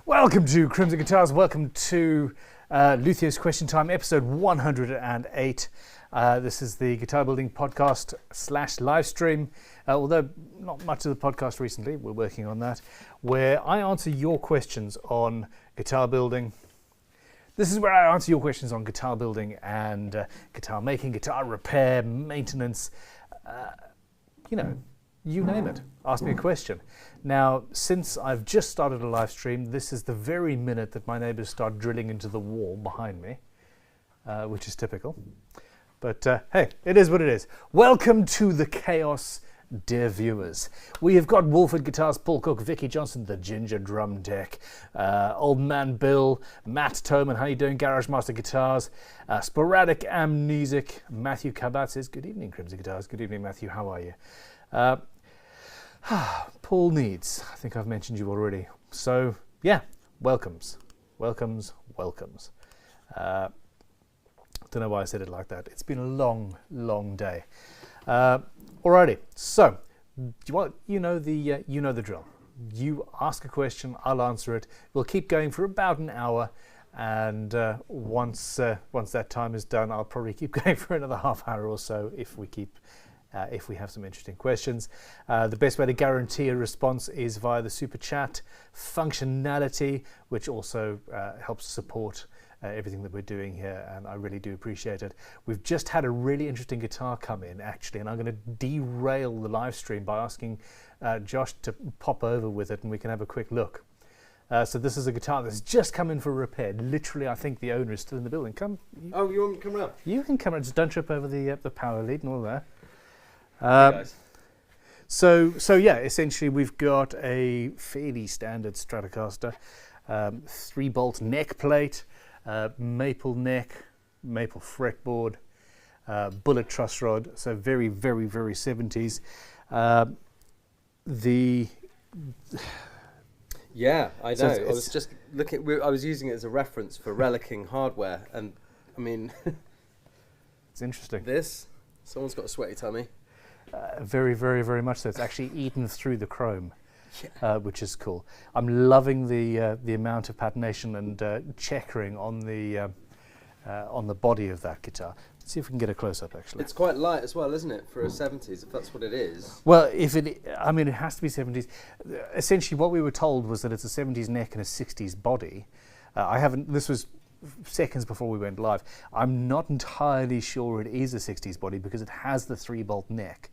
Welcome to Crimson Guitars. Welcome to Luthiers Question Time, episode 108. This is the guitar building podcast / live stream. Although not much of the podcast recently, we're working on that, where I answer your questions on guitar building. This is where I answer your questions on guitar building and guitar making, guitar repair, maintenance, you name it. Ask me a question. Now, since I've just started a live stream, this is the very minute that my neighbors start drilling into the wall behind me, which is typical. But hey, it is what it is. Welcome to the chaos, dear viewers. We have got Wolford Guitars, Paul Cook, Vicky Johnson, the Ginger Drum Deck, Old Man Bill, Matt Toman, how you doing? Garage Master Guitars, Sporadic Amnesic, Matthew Kabat says, good evening, Crimson Guitars. Good evening, Matthew. How are you? Paul Needs, I think I've mentioned you already. So, yeah, welcomes. Don't know why I said it like that. It's been a long, long day. Alrighty, so, you know the drill. You ask a question, I'll answer it. We'll keep going for about an hour, and once that time is done, I'll probably keep going for another half hour or so if we have some interesting questions. The best way to guarantee a response is via the super chat functionality, which also helps support everything that we're doing here, and I really do appreciate it. We've just had a really interesting guitar come in, actually, and I'm going to derail the live stream by asking Josh to pop over with it, and we can have a quick look. So this is a guitar that's just come in for repair. Literally, I think the owner is still in the building. Come. You want me to come around? You can come around. Just don't trip over the power lead and all that. So yeah, essentially we've got a fairly standard Stratocaster, 3-bolt neck plate, maple neck, maple fretboard, bullet truss rod. So very, very, very 70s. Yeah, I know. So I was just looking. I was using it as a reference for relicking hardware, and I mean, it's interesting. Someone's got a sweaty tummy. Very, very, very much so. It's actually eaten through the chrome, which is cool. I'm loving the amount of patination and checkering on the body of that guitar. Let's see if we can get a close up. Actually, it's quite light as well, isn't it, for a 70s? If that's what it is. Well, it has to be 70s. Essentially, what we were told was that it's a 70s neck and a 60s body. This was seconds before we went live. I'm not entirely sure it is a 60s body because it has the 3-bolt neck.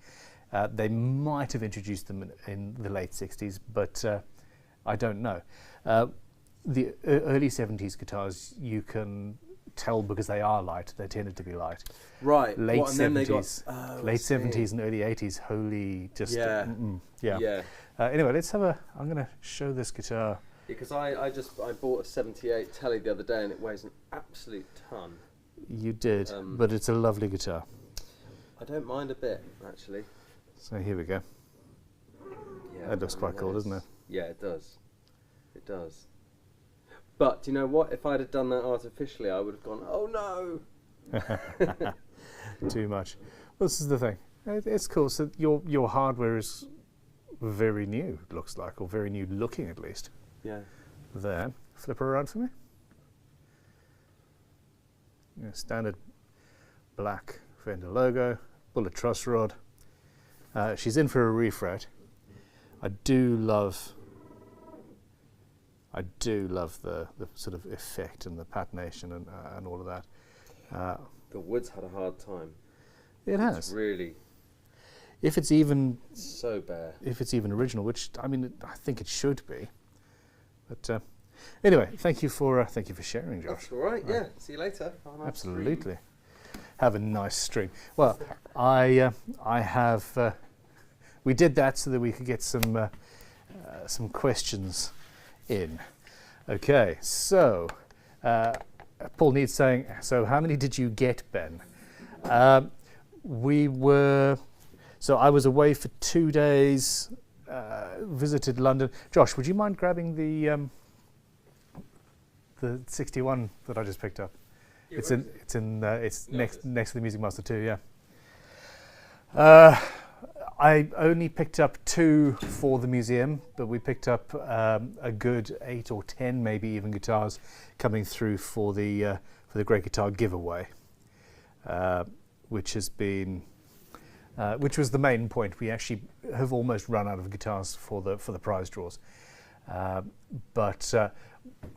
They might have introduced them in the late 60s, but I don't know. The early 70s guitars, you can tell because they are light. They tended to be light. Right. Late 70s, late 70s and early 80s. Holy, just yeah. Anyway, let's have I'm going to show this guitar. Because I bought a 78 Telly the other day and it weighs an absolute ton. You did, but it's a lovely guitar. I don't mind a bit, actually. So here we go. Yeah, that looks quite cool, doesn't it? Yeah, it does. It does. But do you know what? If I'd have done that artificially, I would have gone, oh no! Too much. Well, this is the thing. It's cool. So your hardware is very new, it looks like, or very new looking at least. Yeah. There. Flip her around for me. Yeah, standard black Fender logo, bullet truss rod. She's in for a refret. I do love the sort of effect and the patination and all of that. The wood's had a hard time. It has. It's really. If it's even so bare. If it's even original, which I think it should be. But anyway, thank you for sharing, Josh. That's all right. Yeah. See you later. Absolutely. Stream. Have a nice stream. Well, I have. We did that so that we could get some questions in. Okay. So, Paul Needs saying, so how many did you get, Ben? So I was away for 2 days. Visited London. Josh, would you mind grabbing the 61 that I just picked up? Yeah, it's next to the Music Master 2. Yeah. I only picked up 2 for the museum, but we picked up a good 8 or 10, maybe even guitars coming through for the Great Guitar giveaway, which has been, which was the main point. We actually have almost run out of guitars for the prize draws, but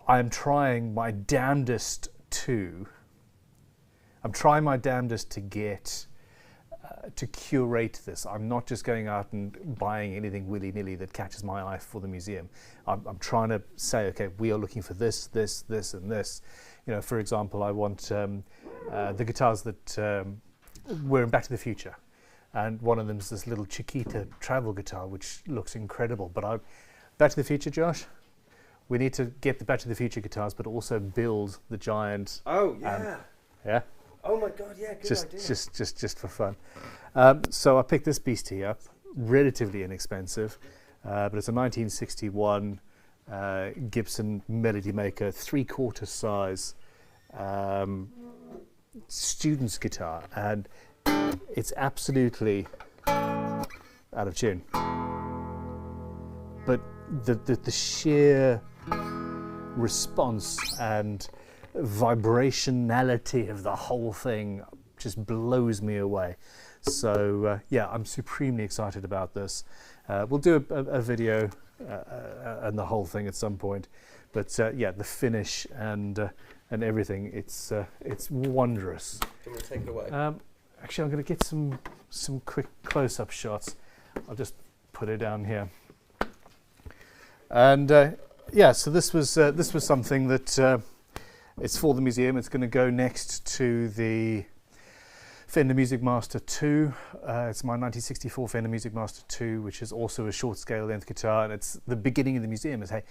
I'm trying my damnedest to. I'm trying my damnedest to get. To curate this. I'm not just going out and buying anything willy-nilly that catches my eye for the museum. I'm trying to say, okay, we are looking for this, this, this, and this. You know, for example, I want the guitars that were in Back to the Future, and one of them is this little Chiquita travel guitar, which looks incredible. But Back to the Future, Josh, we need to get the Back to the Future guitars, but also build the giant. Oh yeah. Yeah. Oh my God, yeah, good idea. Just for fun. So I picked this beastie up, relatively inexpensive, but it's a 1961 Gibson Melody Maker 3/4 size student's guitar, and it's absolutely out of tune. But the sheer response and vibrationality of the whole thing just blows me away. So yeah, I'm supremely excited about this. We'll do a video and the whole thing at some point, but yeah, the finish and everything, it's wondrous. Can we take it away? Actually, I'm going to get some quick close-up shots. I'll just put it down here. And yeah, so this was something that. It's for the museum. It's going to go next to the Fender Music Master II. It's my 1964 Fender Music Master II, which is also a short scale length guitar. And it's the beginning of the museum. Is hey,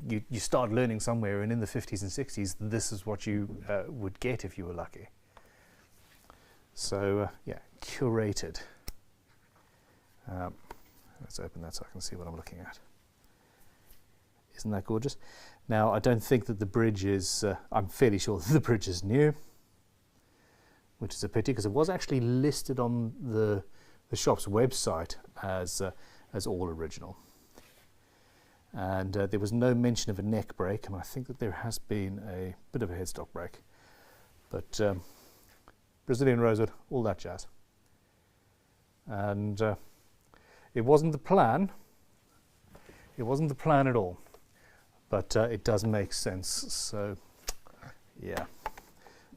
you start learning somewhere, and in the 50s and 60s, this is what you would get if you were lucky. So yeah, curated. Let's open that so I can see what I'm looking at. Isn't that gorgeous? Now, I don't think that the bridge is, I'm fairly sure that the bridge is new, which is a pity because it was actually listed on the shop's website as all original. And there was no mention of a neck break, and I think that there has been a bit of a headstock break. But Brazilian rosewood, all that jazz. And it wasn't the plan. It wasn't the plan at all. But it does make sense, so yeah,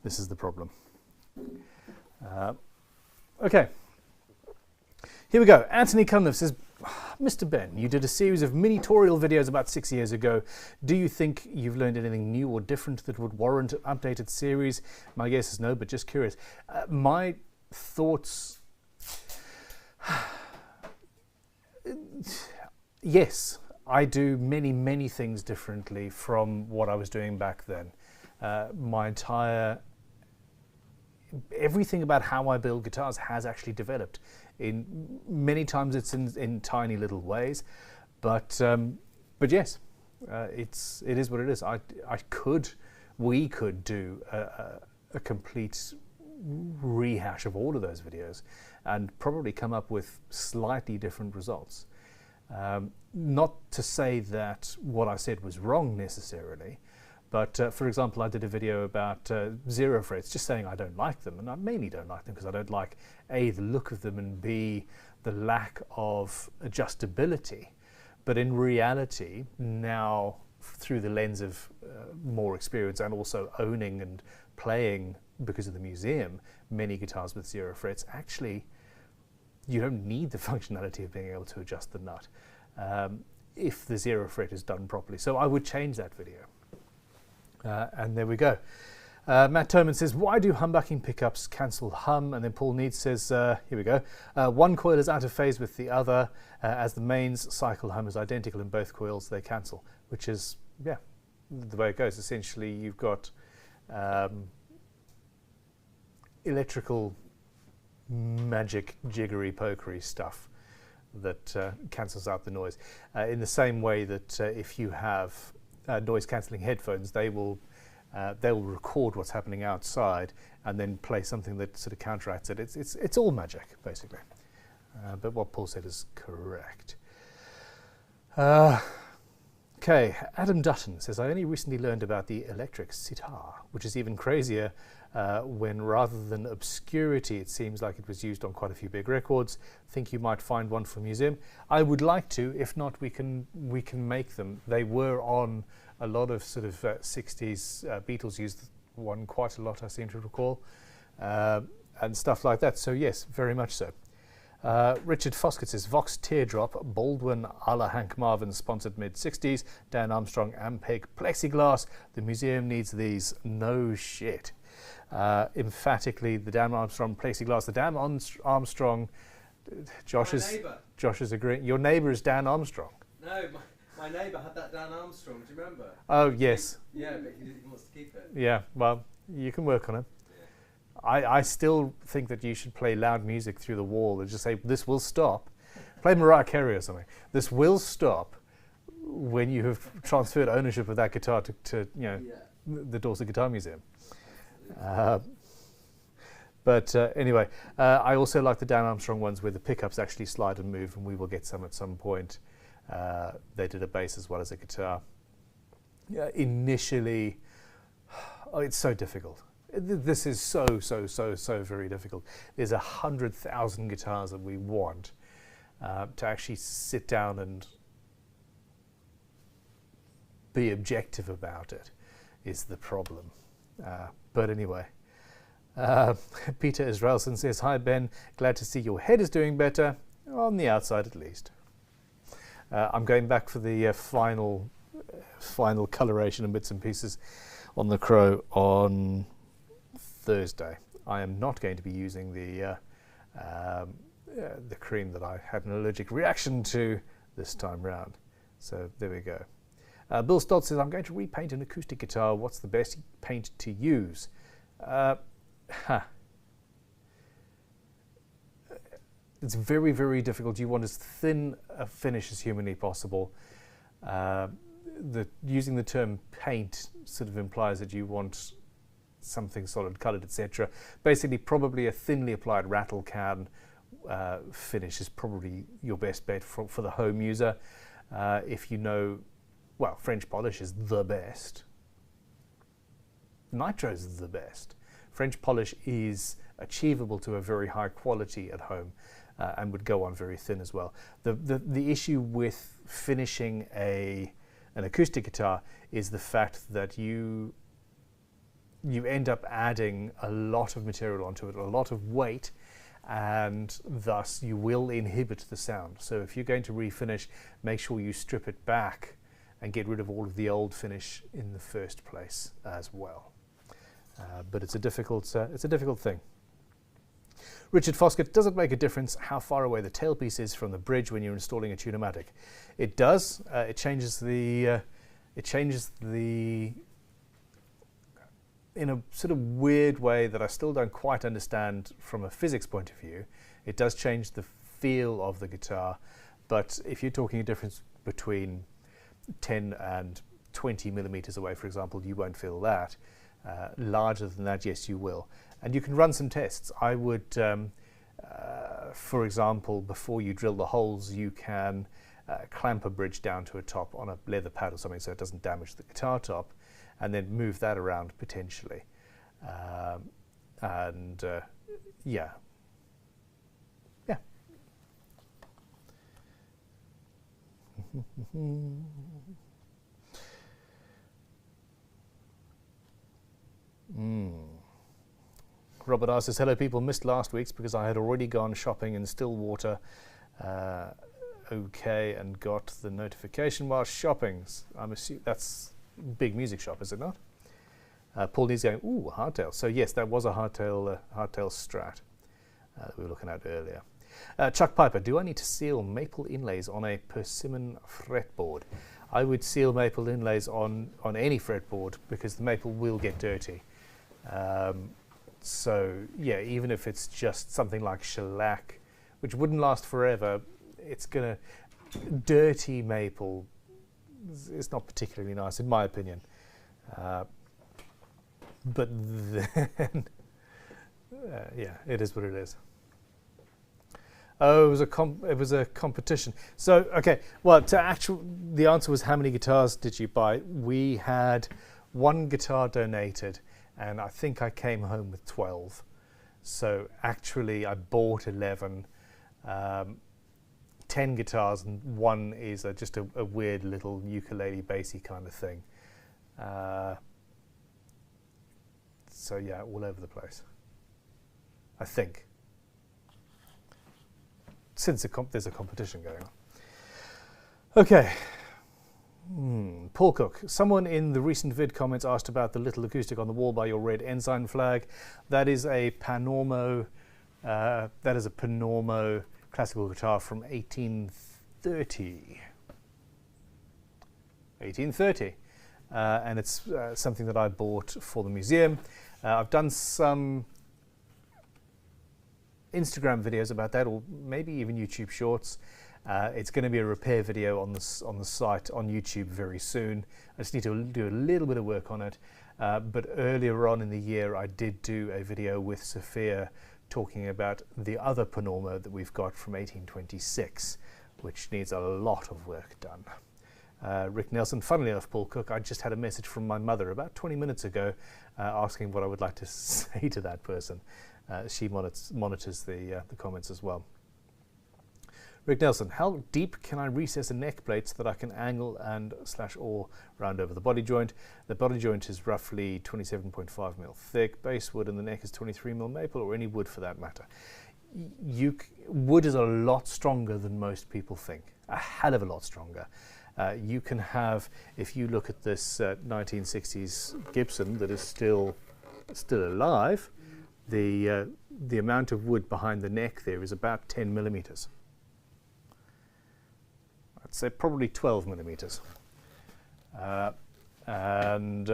this is the problem. Okay, here we go. Anthony Cunliffe says, Mr. Ben, you did a series of Minitorial videos about 6 years ago. Do you think you've learned anything new or different that would warrant an updated series? My guess is no, but just curious. My thoughts... Yes. I do many things differently from what I was doing back then. Everything about how I build guitars has actually developed. In many times it's in tiny little ways, but yes, it is what it is. We could do a complete rehash of all of those videos and probably come up with slightly different results. Not to say that what I said was wrong necessarily, but for example, I did a video about zero frets, just saying I don't like them, and I mainly don't like them because I don't like A, the look of them, and B, the lack of adjustability. But in reality, now through the lens of more experience and also owning and playing, because of the museum, many guitars with zero frets, actually you don't need the functionality of being able to adjust the nut if the zero fret is done properly. So I would change that video. And there we go. Matt Toman says, why do humbucking pickups cancel hum? And then Paul Needs says, here we go. One coil is out of phase with the other. As the mains cycle hum is identical in both coils, they cancel, which is, yeah, the way it goes. Essentially, you've got electrical magic jiggery pokery stuff that cancels out the noise. In the same way that if you have noise cancelling headphones, they will record what's happening outside and then play something that sort of counteracts it. It's all magic, basically. but what Paul said is correct. Okay, Adam Dutton says, I only recently learned about the electric sitar, which is even crazier when rather than obscurity, it seems like it was used on quite a few big records. Think you might find one for a museum? I would like to. If not, we can make them. They were on a lot of sort of 60s. Beatles used one quite a lot, I seem to recall, and stuff like that. So yes, very much so. Richard Foskett says, Vox Teardrop, Baldwin a la Hank Marvin, sponsored mid-60s, Dan Armstrong, Ampeg, plexiglass. The museum needs these. No shit. Emphatically, the Dan Armstrong plexiglass. The Dan Armstrong, Josh is agreeing. Your neighbour is Dan Armstrong. No, my neighbour had that Dan Armstrong, do you remember? Oh, yes. Yeah, but he wants to keep it. Yeah, well, you can work on it. I still think that you should play loud music through the wall and just say, this will stop. Play Mariah Carey or something. This will stop when you have transferred ownership of that guitar to the Dorset Guitar Museum. But anyway, I also like the Dan Armstrong ones where the pickups actually slide and move, and we will get some at some point. They did a bass as well as a guitar. Initially, it's so difficult. This is so very difficult. There's 100,000 guitars that we want to actually sit down and be objective about it is the problem. But anyway, Peter Israelson says, hi Ben, glad to see your head is doing better, on the outside at least. I'm going back for the final coloration and bits and pieces on the Crowe on Thursday. I am not going to be using the cream that I had an allergic reaction to this time round. So there we go. Bill Stott says, I'm going to repaint an acoustic guitar. What's the best paint to use? It's very difficult. You want as thin a finish as humanly possible. Using the term paint sort of implies that you want something solid coloured, etc. Basically, probably a thinly applied rattle can finish is probably your best bet for the home user. If you know, well, French polish is the best. Nitros is the best. French polish is achievable to a very high quality at home and would go on very thin as well. The issue with finishing an acoustic guitar is the fact that you end up adding a lot of material onto it, a lot of weight, and thus you will inhibit the sound. So if you're going to refinish, make sure you strip it back and get rid of all of the old finish in the first place as well. But it's a difficult thing. Richard Foskett, does it make a difference how far away the tailpiece is from the bridge when you're installing a Tune-o-matic? It does. It changes the in a sort of weird way that I still don't quite understand from a physics point of view. It does change the feel of the guitar, but if you're talking a difference between 10 and 20 millimeters away, for example, you won't feel that. Larger than that, yes, you will. And you can run some tests. I would, for example, before you drill the holes, you can clamp a bridge down to a top on a leather pad or something so it doesn't damage the guitar top, and then move that around potentially. Yeah. Robert asks us, hello people, missed last week's because I had already gone shopping in Stillwater and got the notification while shopping. I'm assuming that's big music shop, is it not? Paul Needs going, ooh, hardtail. So yes, that was a hardtail Strat that we were looking at earlier. Chuck Piper, do I need to seal maple inlays on a persimmon fretboard? I would seal maple inlays on any fretboard because the maple will get dirty. So yeah, even if it's just something like shellac, which wouldn't last forever, it's gonna, dirty maple is not particularly nice in my opinion. But then, yeah, it is what it is. Oh, it was a competition. So, okay, well, the answer was how many guitars did you buy? We had one guitar donated, and I think I came home with 12. So actually, I bought 11, 10 guitars, and one is just a weird little ukulele bassy kind of thing. So yeah, all over the place, I think. Since there's a competition going on. Okay. Paul Cook. Someone in the recent vid comments asked about the little acoustic on the wall by your red ensign flag. That is a Panormo. That is a Panormo classical guitar from 1830. 1830. And it's something that I bought for the museum. I've done some Instagram videos about that, or maybe even YouTube shorts. It's going to be a repair video on the site on YouTube very soon. I just need to do a little bit of work on it. But earlier on in the year, I did do a video with Sophia talking about the other Panormo that we've got from 1826, which needs a lot of work done. Rick Nelson, funnily enough, Paul Cook, I just had a message from my mother about 20 minutes ago asking what I would like to say to that person. She monitors the comments as well. Rick Nelson, how deep can I recess a neck plate so that I can angle and /or round over the body joint? The body joint is roughly 27.5mm thick. Base wood and the neck is 23mm maple, or any wood for that matter. Wood is a lot stronger than most people think. A hell of a lot stronger. You can have, if you look at this 1960s Gibson that is still alive, the amount of wood behind the neck there is about 10mm. I'd say probably 12mm. And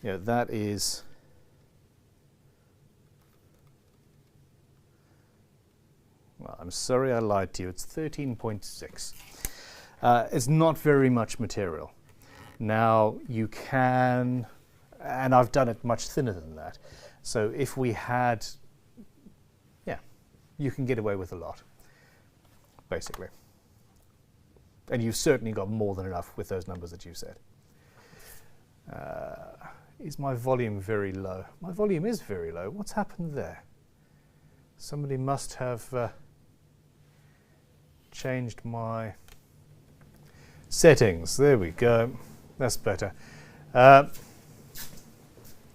that is well, I'm sorry I lied to you. It's 13.6. It's not very much material. Now you can, and I've done it much thinner than that. So if we had, you can get away with a lot, basically. And you've certainly got more than enough with those numbers that you said. Is my volume very low? My volume is very low. What's happened there? Somebody must have changed my settings. There we go. That's better.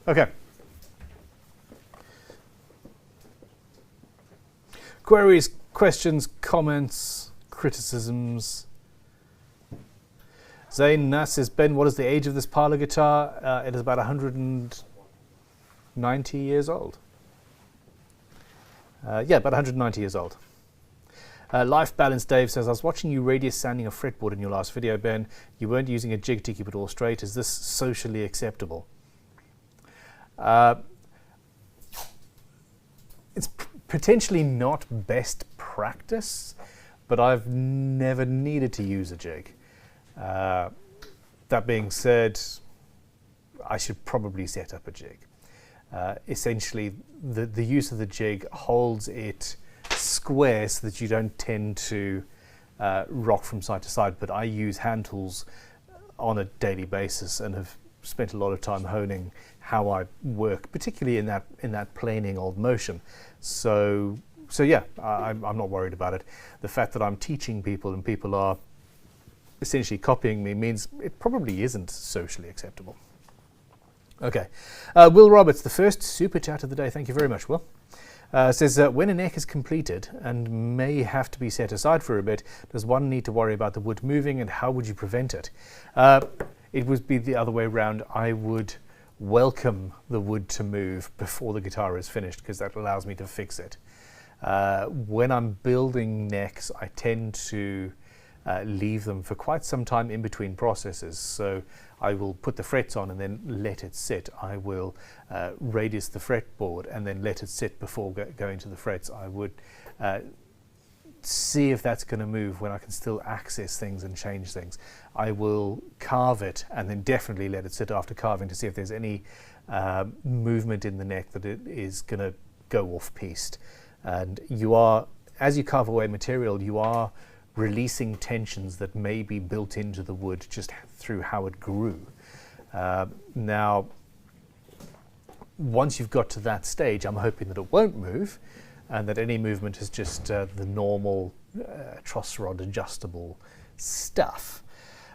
Okay. Queries, questions, comments, criticisms. Zayn Nass says, Ben, what is the age of this parlor guitar? It is about 190 years old. About 190 years old. Life Balance Dave says, I was watching you radius sanding a fretboard in your last video, Ben. You weren't using a jig to keep it all straight. Is this socially acceptable? It's potentially not best practice, but I've never needed to use a jig. That being said, I should probably set up a jig. Essentially, the use of the jig holds it square so that you don't tend to rock from side to side, but I use hand tools on a daily basis and have spent a lot of time honing how I work, particularly in that planing old motion. So yeah, I'm not worried about it. The fact that I'm teaching people and people are essentially copying me means it probably isn't socially acceptable. Okay, Will Roberts, the first super chat of the day. Thank you very much, Will. Says, when a neck is completed and may have to be set aside for a bit, does one need to worry about the wood moving, and how would you prevent it? It would be the other way around. I would welcome the wood to move before the guitar is finished, because that allows me to fix it. When I'm building necks, I tend to leave them for quite some time in between processes. So I will put the frets on and then let it sit. I will radius the fretboard and then let it sit before going to the frets. I would see if that's going to move when I can still access things and change things. I will carve it and then definitely let it sit after carving to see if there's any movement in the neck that it is going to go off-piste. And you are as you carve away material, you are releasing tensions that may be built into the wood just through how it grew. Now, once you've got to that stage, I'm hoping that it won't move, and that any movement is just the normal truss rod adjustable stuff.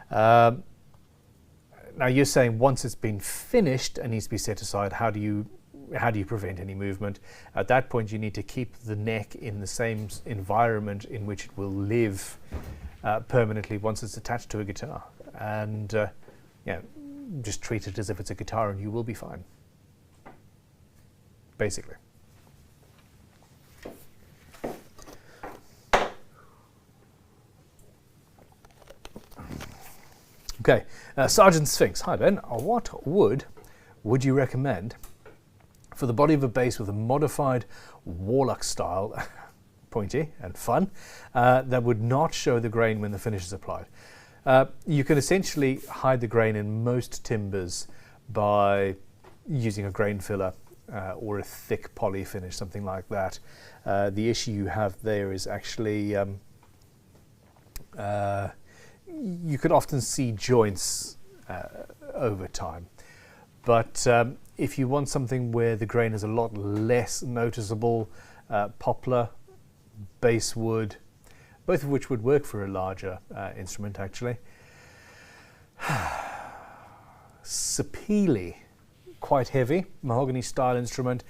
Now you're saying once it's been finished and needs to be set aside, how do you prevent any movement? At that point, you need to keep the neck in the same environment in which it will live permanently once it's attached to a guitar, and just treat it as if it's a guitar, and you will be fine. Basically. Okay, Sergeant Sphinx. Hi Ben, what wood would you recommend for the body of a bass with a modified Warlock style, pointy and fun, that would not show the grain when the finish is applied? You can essentially hide the grain in most timbers by using a grain filler or a thick poly finish, something like that. The issue you have there is actually you can often see joints over time, but if you want something where the grain is a lot less noticeable, poplar, basswood, both of which would work for a larger instrument actually. Sapele, quite heavy, mahogany style instrument,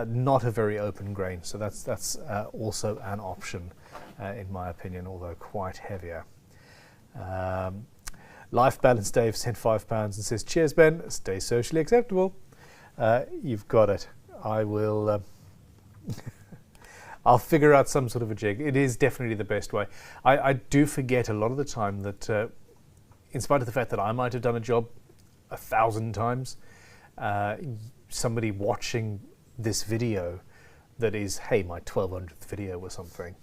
not a very open grain, so that's also an option in my opinion, although quite heavier. Life Balance Dave sent £5 and says, cheers Ben, stay socially acceptable. You've got it. I will I'll figure out some sort of a jig. It is definitely the best way. I do forget a lot of the time that in spite of the fact that I might have done a job 1,000 times, somebody watching this video that is, hey, my 1200th video or something,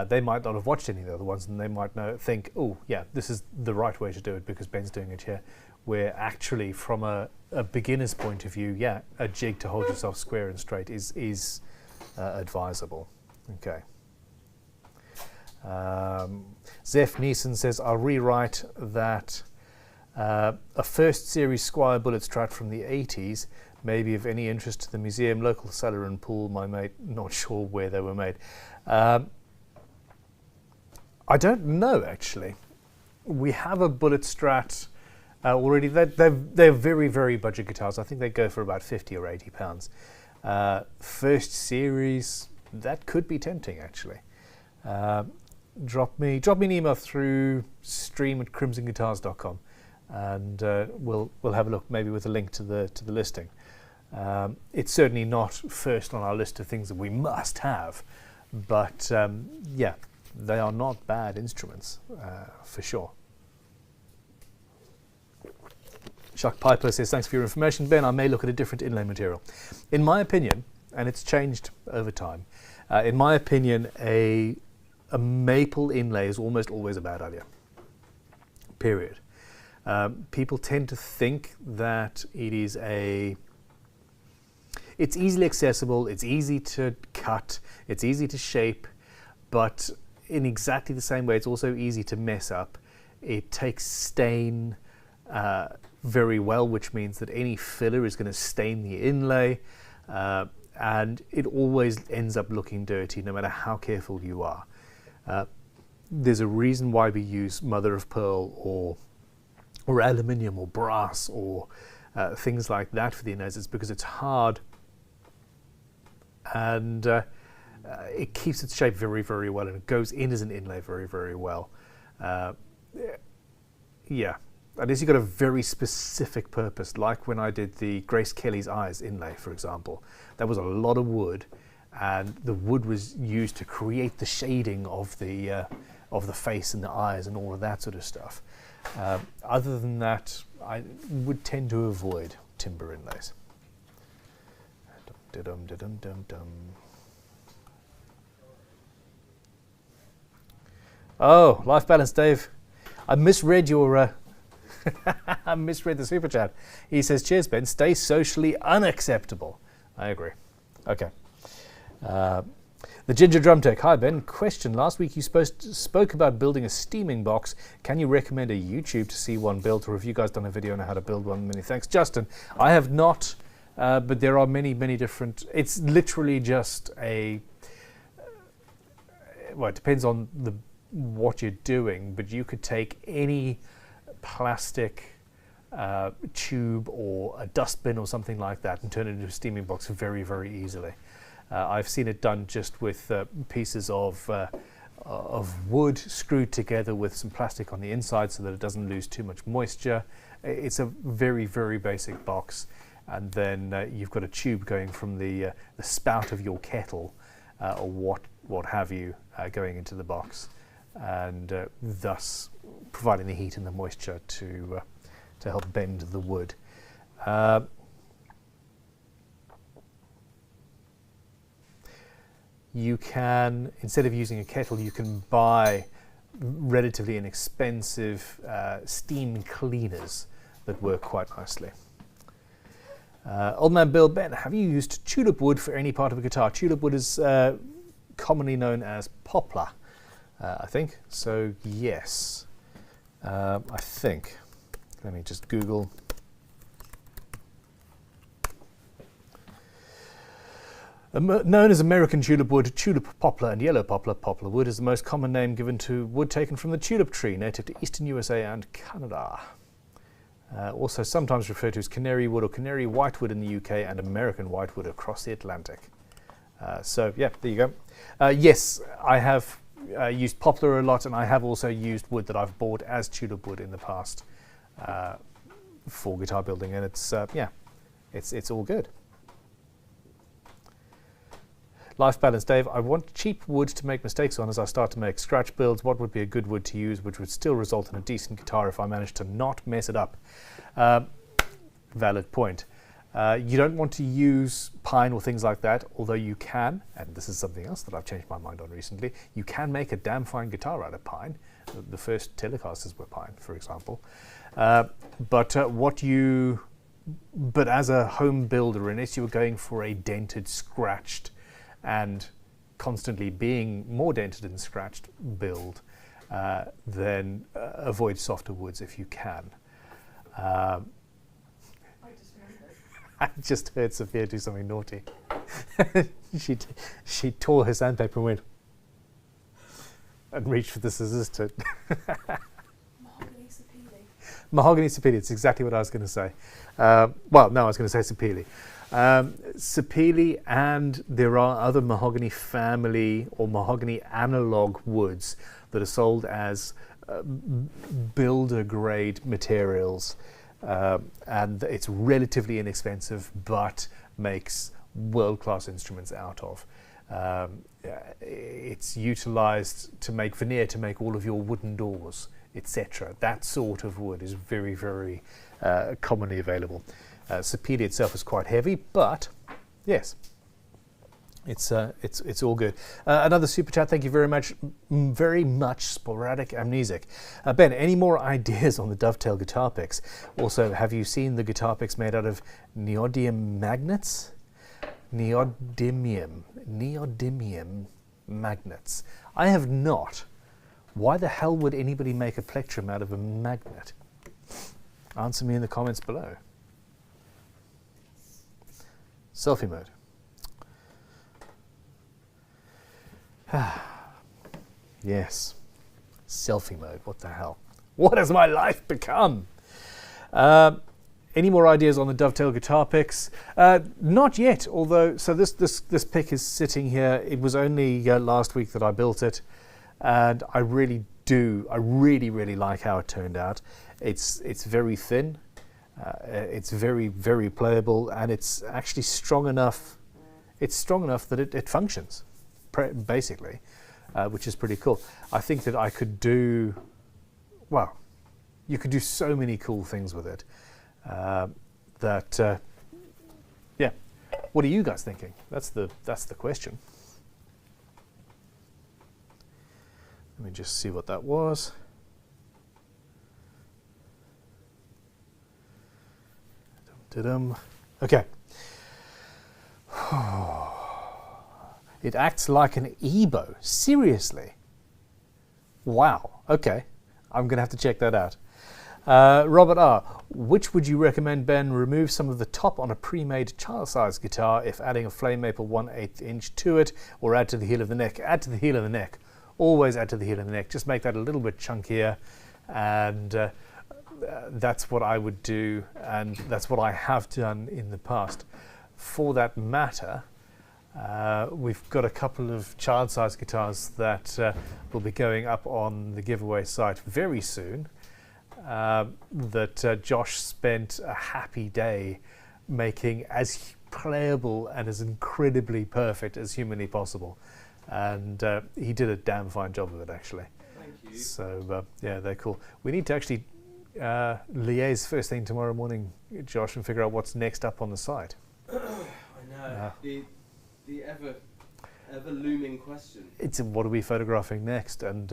they might not have watched any of the other ones, and they might think, oh yeah, this is the right way to do it because Ben's doing it here, where actually from a beginner's point of view, yeah, a jig to hold yourself square and straight is advisable. Okay. Zeph Neeson says, I'll rewrite that a first series Squire bullet strat from the 80s may be of any interest to the museum, local cellar and pool, my mate, not sure where they were made. I don't know actually. We have a bullet strat already. They're very, very budget guitars. I think they go for about 50 or 80 pounds. First series, that could be tempting actually. Drop me an email through stream@crimsonguitars.com, and we'll have a look, maybe with a link to the listing. It's certainly not first on our list of things that we must have, but yeah, they are not bad instruments for sure. Chuck Piper says, thanks for your information, Ben. I may look at a different inlay material. In my opinion, and it's changed over time, in my opinion, a maple inlay is almost always a bad idea. Period. People tend to think that it's easily accessible, it's easy to cut, it's easy to shape, but in exactly the same way, it's also easy to mess up. It takes stain very well, which means that any filler is going to stain the inlay, and it always ends up looking dirty no matter how careful you are. There's a reason why we use mother of pearl or aluminium or brass or things like that for the inlays. It's because it's hard and it keeps its shape very, very well, and it goes in as an inlay very, very well. Yeah, unless you've got a very specific purpose, like when I did the Grace Kelly's Eyes inlay, for example. That was a lot of wood, and the wood was used to create the shading of the face and the eyes and all of that sort of stuff. Other than that, I would tend to avoid timber inlays. Oh, Life Balance Dave, I misread your I misread the super chat. He says, cheers Ben, stay socially unacceptable. I agree. Okay. The Ginger Drum Tech. Hi Ben, question. Last week you spoke about building a steaming box. Can you recommend a YouTube to see one built, or have you guys done a video on how to build one? Many thanks. Justin, I have not, but there are many different. It's literally just a, well, it depends on what you're doing, but you could take any plastic tube or a dustbin or something like that and turn it into a steaming box very easily. I've seen it done just with pieces of wood screwed together with some plastic on the inside so that it doesn't lose too much moisture. It's a very basic box, and then you've got a tube going from the spout of your kettle or what have you going into the box, and thus providing the heat and the moisture to help bend the wood. You can, instead of using a kettle, you can buy relatively inexpensive steam cleaners that work quite nicely. Old Man Bill, Ben, have you used tulip wood for any part of a guitar? Tulip wood is commonly known as poplar, I think. So yes, I think. Let me just Google. Known as American tulip wood, tulip poplar, and yellow poplar, poplar wood is the most common name given to wood taken from the tulip tree, native to eastern USA and Canada. Also sometimes referred to as canary wood or canary whitewood in the UK, and American whitewood across the Atlantic. So yeah, there you go. Yes, I have used poplar a lot, and I have also used wood that I've bought as tulip wood in the past for guitar building, and it's yeah, it's all good. Life Balance Dave, I want cheap wood to make mistakes on as I start to make scratch builds. What would be a good wood to use which would still result in a decent guitar if I manage to not mess it up? Valid point. You don't want to use pine or things like that, although you can, and this is something else that I've changed my mind on recently, you can make a damn fine guitar out of pine. The first Telecasters were pine, for example. But as a home builder, unless you were going for a dented, scratched, and constantly being more dented and scratched build, then avoid softer woods if you can. I just heard Sophia do something naughty. she tore her sandpaper and went and reached for the scissors to Mahogany sapele. Mahogany sapele, it's exactly what I was going to say. Well, no, I was going to say sapele. Sapele, and there are other mahogany family or mahogany analog woods that are sold as builder grade materials, and it's relatively inexpensive but makes world-class instruments out of. It's utilized to make veneer, to make all of your wooden doors, etc. That sort of wood is very commonly available. Sapele itself is quite heavy, but yes, it's all good. Another super chat. Thank you very much. Very much sporadic amnesic. Ben, any more ideas on the Dovetail guitar picks? Also, have you seen the guitar picks made out of neodymium magnets? Neodymium magnets. I have not. Why the hell would anybody make a plectrum out of a magnet? Answer me in the comments below. Selfie mode. Yes, selfie mode. What the hell? What has my life become? Any more ideas on the Dovetail guitar picks? Not yet. Although, so this pick is sitting here. It was only last week that I built it, and I really like how it turned out. It's very thin. It's very playable, and it's actually strong enough. It's strong enough that it functions, basically, which is pretty cool. I think that I could do, well, you could do so many cool things with it. Yeah. What are you guys thinking? That's the question. Let me just see what that was. Okay. It acts like an EBO. Seriously? Wow. Okay. I'm going to have to check that out. Robert R. Which would you recommend, Ben? Remove some of the top on a pre-made child-sized guitar if adding a flame maple 1/8 inch to it, or add to the heel of the neck? Add to the heel of the neck. Always add to the heel of the neck. Just make that a little bit chunkier, and that's what I would do, and that's what I have done in the past. For that matter, we've got a couple of child-sized guitars that will be going up on the giveaway site very soon. That Josh spent a happy day making as playable and as incredibly perfect as humanly possible, and he did a damn fine job of it, actually. Thank you. So yeah, they're cool. We need to actually liaise first thing tomorrow morning, Josh, and figure out what's next up on the site. I know. The ever looming question. It's what are we photographing next? And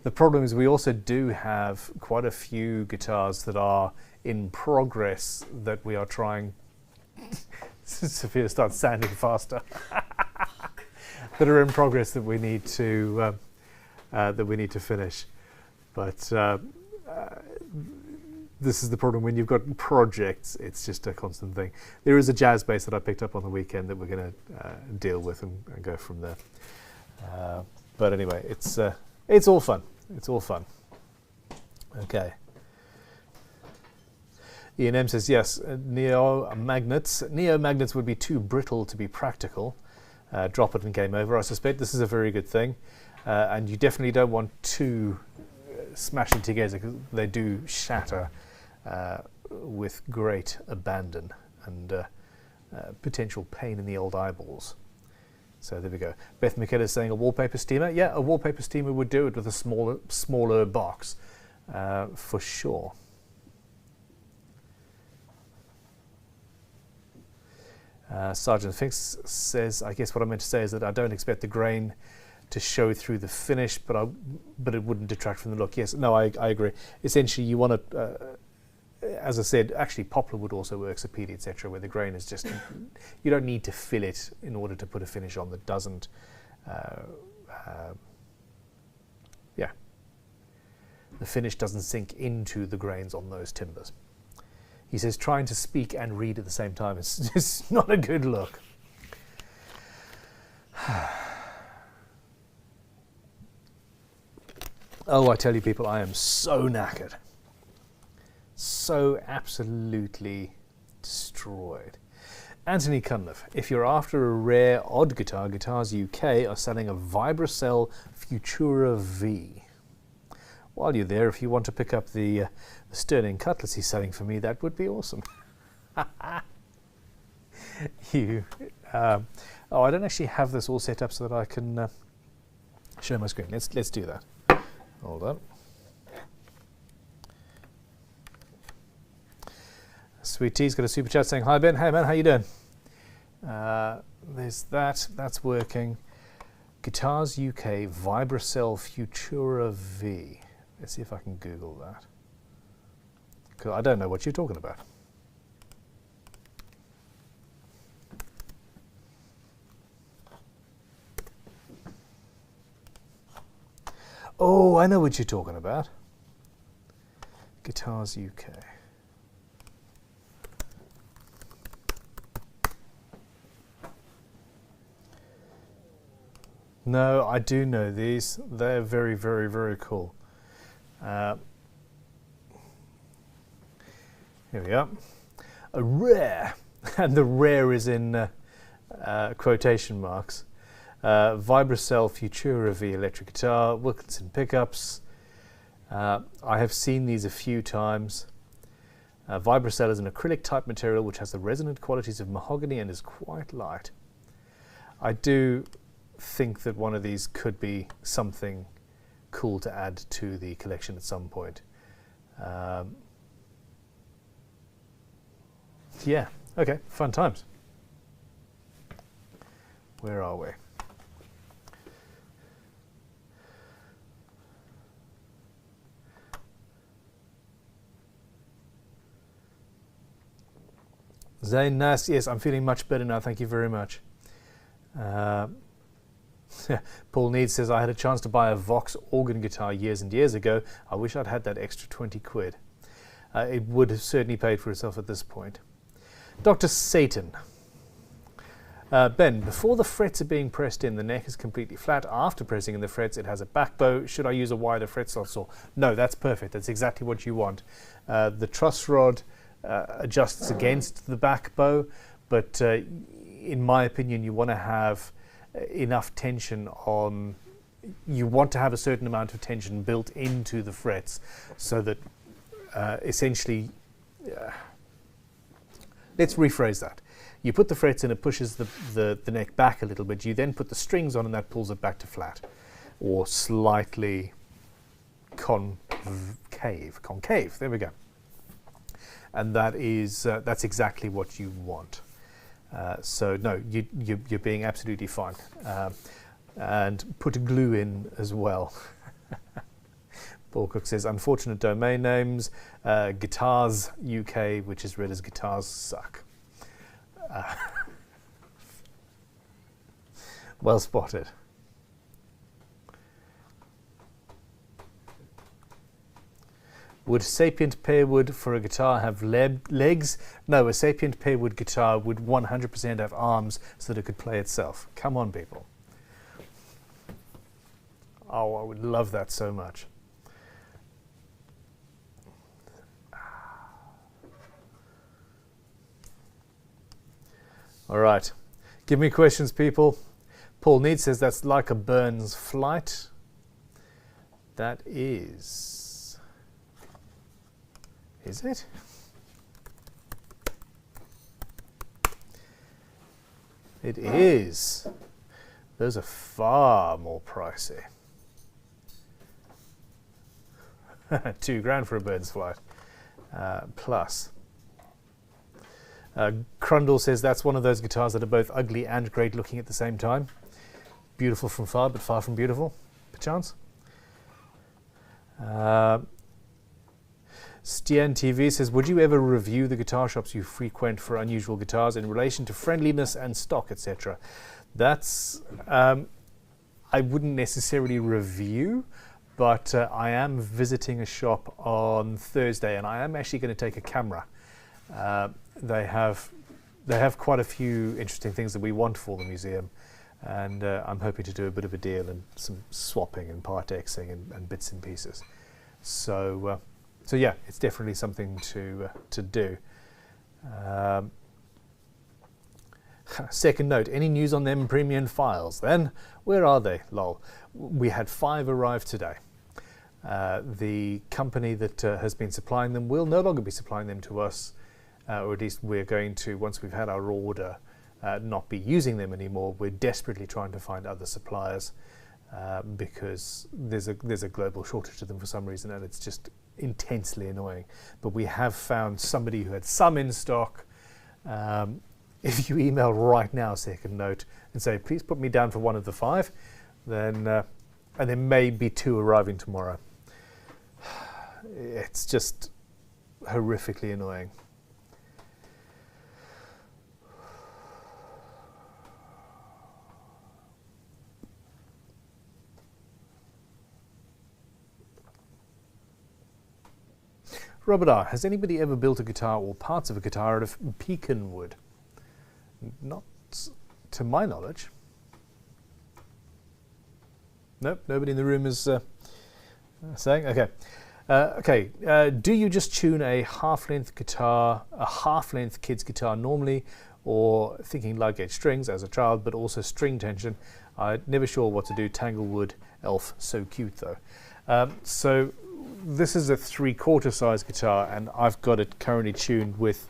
the problem is we also do have quite a few guitars that are in progress that we are trying. Sophia starts sounding faster. That are in progress that we need to finish. But this is the problem when you've got projects. It's just a constant thing. There is a jazz bass that I picked up on the weekend that we're going to deal with and go from there. But anyway, it's all fun. It's all fun. Okay. Ian M says yes. Neo magnets would be too brittle to be practical. Drop it and game over. I suspect this is a very good thing, and you definitely don't want two smashing together because they do shatter with great abandon and potential pain in the old eyeballs. So there we go. Beth McKenna is saying a wallpaper steamer. Yeah, a wallpaper steamer would do it with a smaller box, for sure. Sergeant Finks says, I guess what I meant to say is that I don't expect the grain to show through the finish, but it wouldn't detract from the look. Yes, no, I agree. Essentially, you want to, as I said, actually Poplar would also work, Sapedi, etc., where the grain is just, you don't need to fill it in order to put a finish on that doesn't, yeah, the finish doesn't sink into the grains on those timbers. He says trying to speak and read at the same time is just not a good look. Oh, I tell you people, I am so knackered. So absolutely destroyed. Anthony Cunliffe, if you're after a rare odd guitar, Guitars UK are selling a Vibracell Futura V. While you're there, if you want to pick up the Sterling Cutlass he's selling for me, that would be awesome. Oh, I don't actually have this all set up so that I can show my screen. Let's do that. Hold on. Sweet T's got a super chat saying, hi Ben, hey man, how you doing? There's that, that's working. Guitars UK Vibracell Futura V. Let's see if I can Google that. Because I don't know what you're talking about. Oh, I know what you're talking about. Guitars UK. No, I do know these. They're very, very, very cool. Here we are. A rare, and the rare is in quotation marks. Vibracell Futura V electric guitar, Wilkinson pickups. I have seen these a few times. Vibracell is an acrylic type material which has the resonant qualities of mahogany and is quite light. I do think that one of these could be something cool to add to the collection at some point. Yeah, okay, fun times. Where are we? Zayn Nas, yes, I'm feeling much better now, thank you very much. Paul Need says, I had a chance to buy a Vox organ guitar years and years ago. I wish I'd had that extra 20 quid. It would have certainly paid for itself at this point. Dr. Satan. Ben, before the frets are being pressed in, the neck is completely flat. After pressing in the frets, it has a back bow. Should I use a wider fret slot saw? No, that's perfect. That's exactly what you want. The truss rod adjusts against the back bow, but in my opinion, you want to have enough tension on. You want to have a certain amount of tension built into the frets, so that essentially, let's rephrase that. You put the frets in, it pushes the neck back a little bit. You then put the strings on, and that pulls it back to flat, or slightly concave. There we go. And that is that's exactly what you want. So no, you're being absolutely fine. And put a glue in as well. Paul Cook says, unfortunate domain names, Guitars UK, which is read as Guitars Suck. Well spotted. Would sapient pearwood for a guitar have legs? No, a sapient pearwood guitar would 100% have arms so that it could play itself. Come on, people. Oh, I would love that so much. All right, give me questions, people. Paul Need says that's like a Burns flight. That is it? It is. Those are far more pricey. $2,000 for a Burns flight, plus. Crundle says that's one of those guitars that are both ugly and great looking at the same time. Beautiful from far, but far from beautiful, perchance. Stian TV says, would you ever review the guitar shops you frequent for unusual guitars in relation to friendliness and stock, etc.? That's, I wouldn't necessarily review, but I am visiting a shop on Thursday, and I am actually going to take a camera. They have quite a few interesting things that we want for the museum, and I'm hoping to do a bit of a deal and some swapping and part Xing and bits and pieces. So yeah, it's definitely something to do. Second note, any news on them premium files then? Where are they? Lol. We had 5 arrive today. The company that has been supplying them will no longer be supplying them to us, or at least we're going to, once we've had our order, not be using them anymore. We're desperately trying to find other suppliers because there's a global shortage of them for some reason, and it's just intensely annoying. But we have found somebody who had some in stock. If you email right now, second note, and say, please put me down for one of the 5, then and there may be 2 arriving tomorrow. It's just horrifically annoying. Robert R., has anybody ever built a guitar or parts of a guitar out of pecan wood? Not to my knowledge. Nope, nobody in the room is saying. Okay. Do you just tune a half-length guitar, a half-length kid's guitar normally, or thinking light gauge strings as a child, but also string tension? I'm never sure what to do. Tanglewood elf, so cute though. So this is a 3/4 size guitar, and I've got it currently tuned with.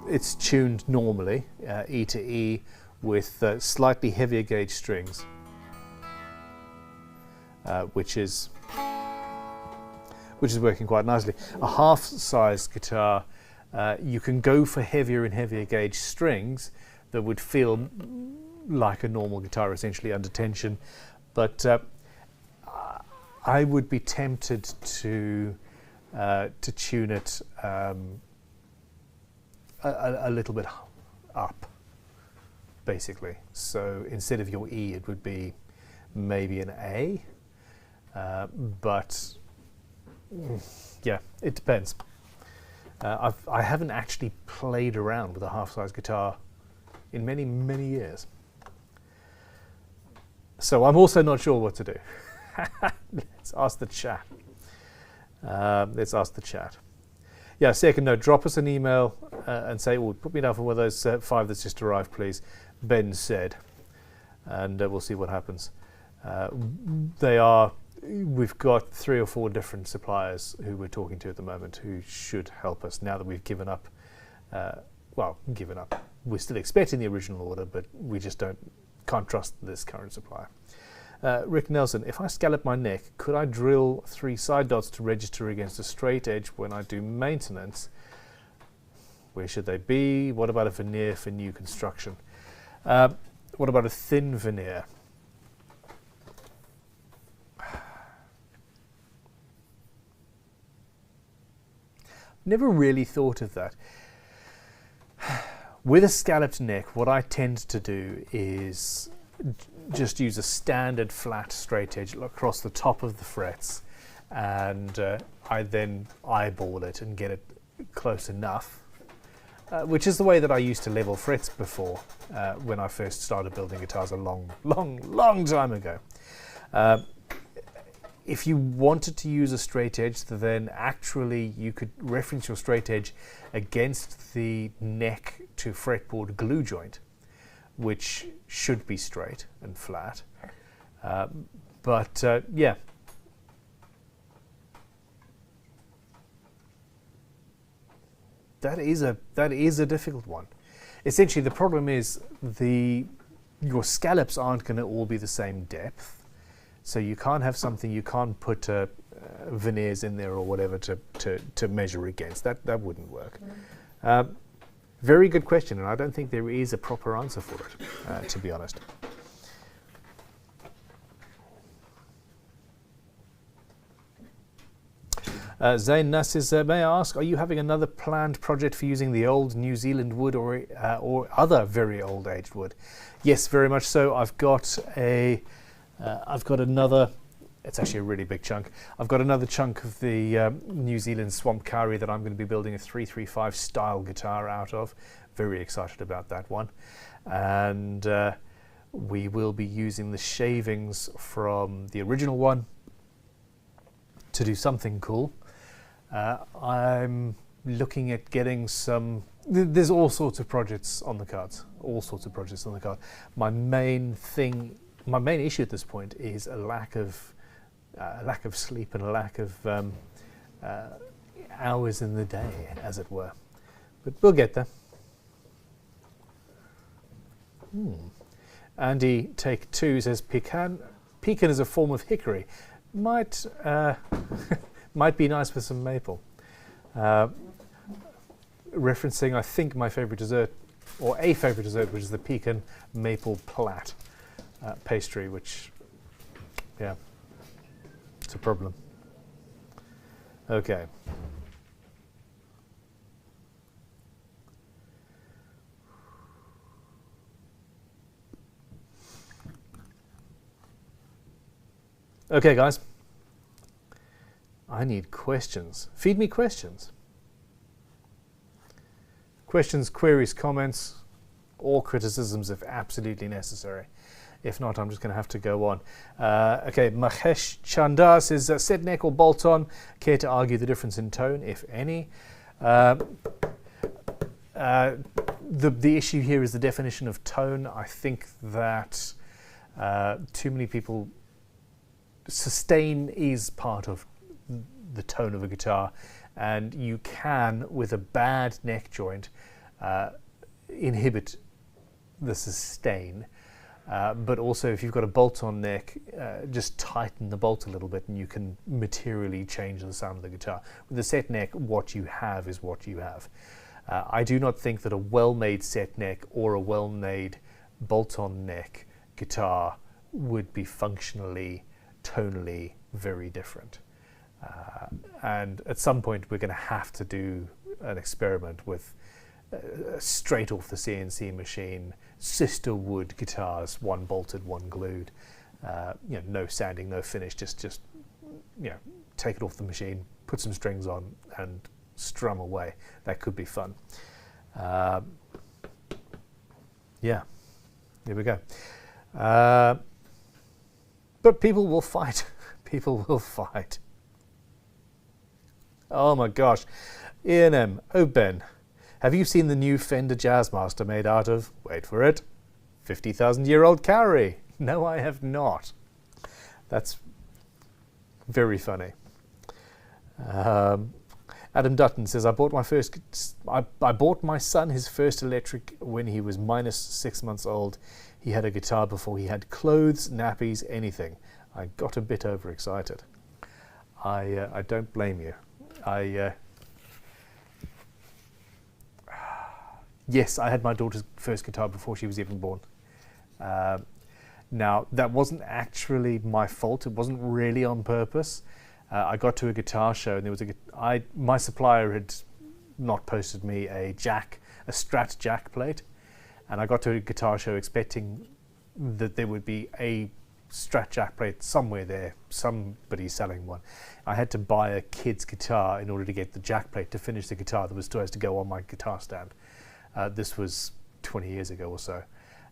It's tuned normally, E to E, with slightly heavier gauge strings, which is working quite nicely. A half-size guitar, you can go for heavier and heavier gauge strings that would feel like a normal guitar, essentially under tension, but I would be tempted to tune it a little bit up. basically. So instead of your E, it would be maybe an A. But yeah, it depends. I haven't actually played around with a half-size guitar in many, many years. So I'm also not sure what to do. Let's ask the chat. Let's ask the chat. Yeah, second note, drop us an email and say, oh, put me down for one of those 5 that's just arrived, please. Ben said. And we'll see what happens. We've got 3 or 4 different suppliers who we're talking to at the moment who should help us now that we've given up. Given up. We're still expecting the original order, but we just can't trust this current supplier. Rick Nelson, if I scallop my neck, could I drill 3 side dots to register against a straight edge when I do maintenance? Where should they be? What about a veneer for new construction? What about a thin veneer? Never really thought of that. With a scalloped neck, what I tend to do is just use a standard flat straight edge across the top of the frets, and I then eyeball it and get it close enough, which is the way that I used to level frets before when I first started building guitars a long time ago. If you wanted to use a straight edge, then actually you could reference your straight edge against the neck to fretboard glue joint, which should be straight and flat. Yeah. That is a difficult one. Essentially, the problem is your scallops aren't going to all be the same depth. So you can't have something, you can't put veneers in there or whatever to measure against. That wouldn't work. Very good question, and I don't think there is a proper answer for it, to be honest. Zain Nassis, may I ask, are you having another planned project for using the old New Zealand wood or other very old aged wood? Yes, very much so. I've got another, it's actually a really big chunk. I've got another chunk of the New Zealand Swamp Kauri that I'm going to be building a 335 style guitar out of. Very excited about that one. And we will be using the shavings from the original one to do something cool. I'm looking at getting some, there's all sorts of projects on the cards. My main issue at this point is a lack of sleep and a lack of hours in the day, as it were. But we'll get there. Andy Take 2 says pecan is a form of hickory. Might be nice with some maple. Referencing, I think, my favorite dessert, or a favorite dessert, which is the pecan maple plat. Pastry, which, yeah, it's a problem. Okay. Okay, guys. I need questions. Feed me questions. Questions, queries, comments, or criticisms if absolutely necessary. If not, I'm just going to have to go on. Okay, Mahesh Chandar says, set neck or bolt on? Care to argue the difference in tone, if any? The issue here is the definition of tone. I think that too many people, sustain is part of the tone of a guitar, and you can, with a bad neck joint, inhibit the sustain. But also, if you've got a bolt-on neck, just tighten the bolt a little bit and you can materially change the sound of the guitar. With a set neck, what you have is what you have. I do not think that a well-made set neck or a well-made bolt-on neck guitar would be functionally, tonally very different. And at some point, we're going to have to do an experiment with straight off the CNC machine, sister wood guitars, one bolted, one glued. No sanding, no finish, just take it off the machine, put some strings on, and strum away. That could be fun. Yeah, here we go. But people will fight. People will fight. Oh my gosh. Ian M. Oh, Ben, have you seen the new Fender Jazzmaster made out of, wait for it, 50,000-year-old Carry? No, I have not. That's very funny. Adam Dutton says, I bought my son his first electric when he was -6 months old. He had a guitar before he had clothes, nappies, anything. I got a bit overexcited. I don't blame you. Yes, I had my daughter's first guitar before she was even born. Now, that wasn't actually my fault. It wasn't really on purpose. I got to a guitar show and there was my supplier had not posted me a Strat jack plate, and I got to a guitar show expecting that there would be a Strat jack plate somewhere there, somebody selling one. I had to buy a kid's guitar in order to get the jack plate to finish the guitar that was supposed to go on my guitar stand. This was 20 years ago or so,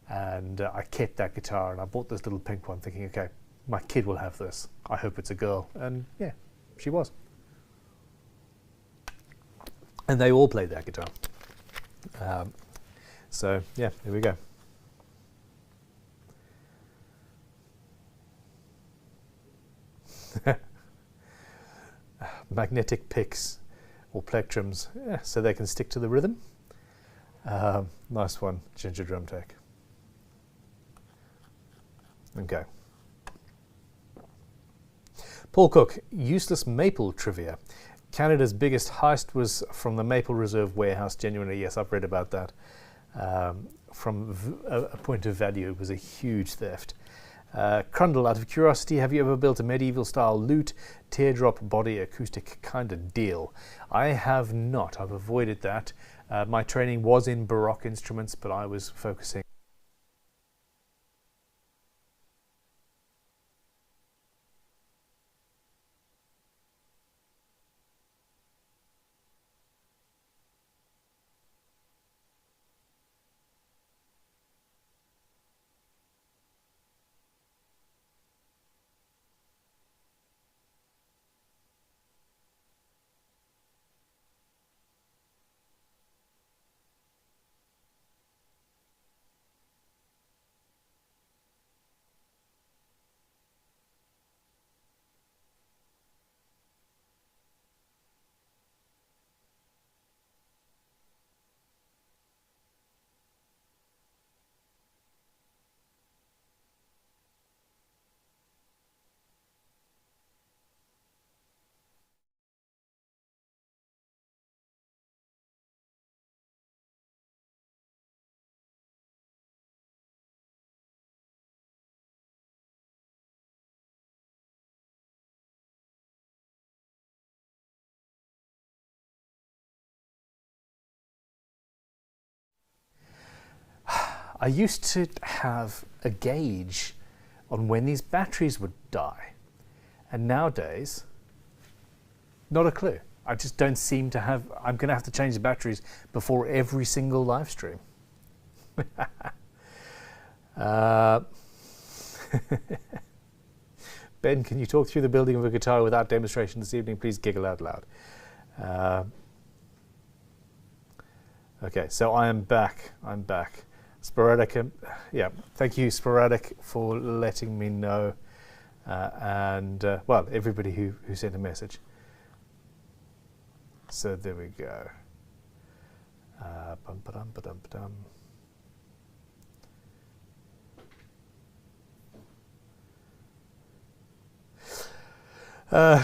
and I kept that guitar and I bought this little pink one thinking, okay, my kid will have this. I hope it's a girl. And yeah, she was. And they all played that guitar. So yeah, there we go. Magnetic picks or plectrums, yeah, so they can stick to the rhythm. Nice one, Ginger Drum Tech. Okay. Paul Cook, useless maple trivia. Canada's biggest heist was from the Maple Reserve warehouse. Genuinely, yes, I've read about that. From a point of value, it was a huge theft. Crundle, out of curiosity, have you ever built a medieval style lute, teardrop body acoustic kind of deal? I have not. I've avoided that. My training was in Baroque instruments, but I was focusing. I used to have a gauge on when these batteries would die, and nowadays, not a clue. I just don't seem to have. I'm going to have to change the batteries before every single live stream. Ben, can you talk through the building of a guitar without demonstration this evening? Please giggle out loud. Okay, so I am back. I'm back. Sporadic, yeah, thank you, Sporadic, for letting me know, and well, everybody who sent a message. So there we go. Bum, ba-dum, ba-dum, ba-dum.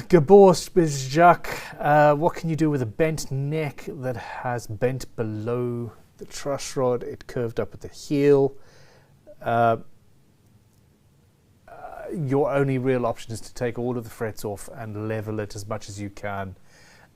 Gabor Spizjak, what can you do with a bent neck that has bent below the truss rod? It curved up at the heel. Your only real option is to take all of the frets off and level it as much as you can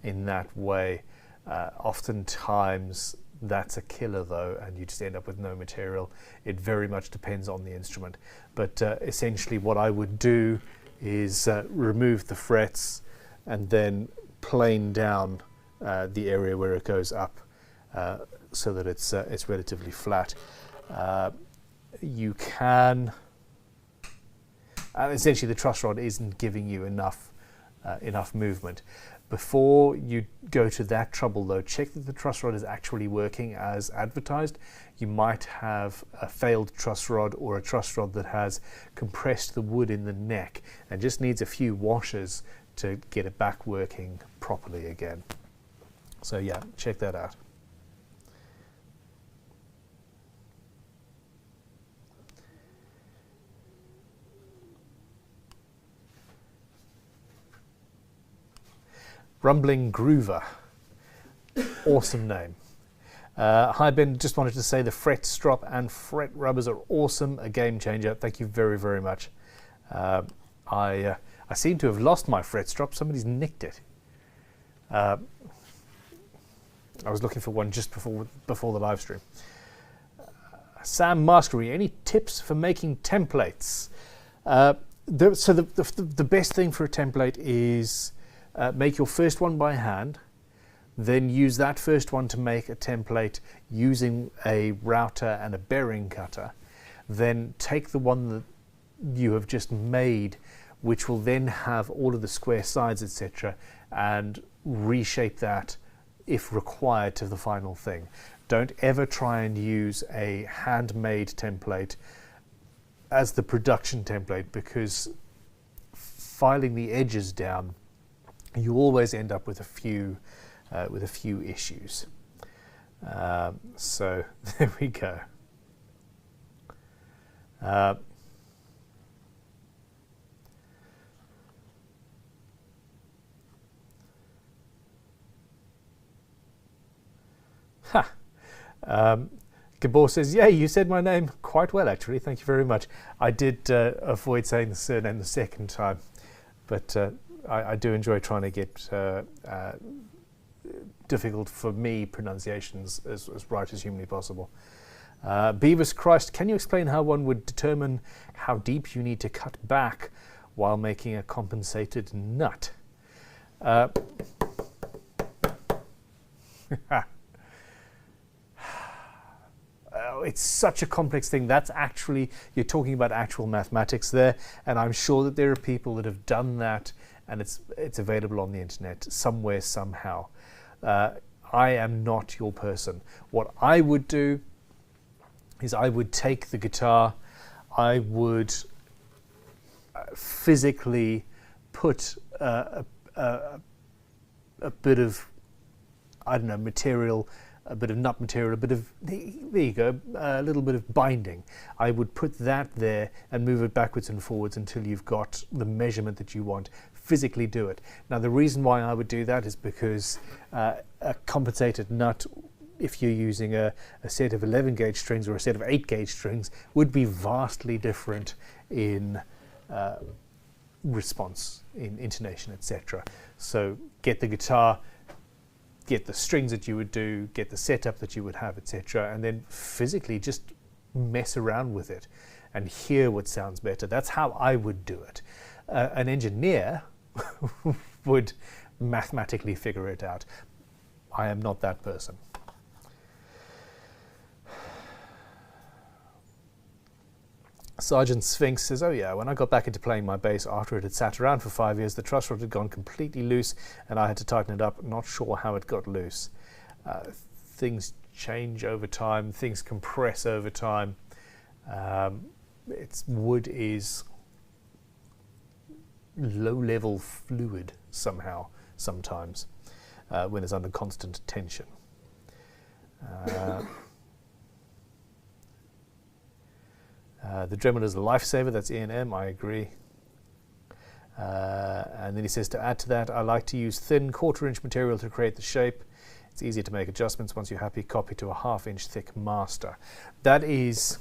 in that way. Oftentimes That's a killer though, and you just end up with no material. It very much depends on the instrument. But essentially what I would do is remove the frets and then plane down the area where it goes up so that it's relatively flat. You can, essentially the truss rod isn't giving you enough movement. Before you go to that trouble though, check that the truss rod is actually working as advertised. You might have a failed truss rod or a truss rod that has compressed the wood in the neck and just needs a few washes to get it back working properly again. So yeah, check that out. Rumbling Groover, awesome name. Hi Ben, just wanted to say the fret strop and fret rubbers are awesome, a game changer. Thank you very, very much. I seem to have lost my fret strop. Somebody's nicked it. I was looking for one just before the live stream. Sam Maskery, any tips for making templates? So the best thing for a template is make your first one by hand, then use that first one to make a template using a router and a bearing cutter. Then take the one that you have just made, which will then have all of the square sides, etc., and reshape that if required to the final thing. Don't ever try and use a handmade template as the production template, because filing the edges down, you always end up with a few issues. So there we go. Gabor says, yeah, you said my name quite well, actually. Thank you very much. I did avoid saying the surname the second time, but I do enjoy trying to get difficult for me pronunciations as right as humanly possible. Beavis Christ, can you explain how one would determine how deep you need to cut back while making a compensated nut? It's such a complex thing. That's actually, you're talking about actual mathematics there, and I'm sure that there are people that have done that, and it's available on the internet somewhere, somehow. I am not your person. What I would do is I would take the guitar, I would physically put a bit of, I don't know, material, a bit of nut material, a bit of, there you go, a little bit of binding. I would put that there and move it backwards and forwards until you've got the measurement that you want. Physically do it. Now the reason why I would do that is because a compensated nut, if you're using a set of 11 gauge strings or a set of 8 gauge strings, would be vastly different in response, in intonation, etc. So get the guitar, get the strings that you would do, get the setup that you would have, etc., and then physically just mess around with it and hear what sounds better. That's how I would do it. An engineer would mathematically figure it out. I am not that person. Sergeant Sphinx says, oh yeah, when I got back into playing my bass after it had sat around for 5 years, the truss rod had gone completely loose and I had to tighten it up. Not sure how it got loose. Things change over time, things compress over time. Wood is low-level fluid somehow, sometimes, when it's under constant tension. The Dremel is a lifesaver, that's Ian M, I agree. And then he says, to add to that, I like to use thin 1/4 inch material to create the shape. It's easier to make adjustments. Once you're happy, copy to a 1/2 inch thick master. That is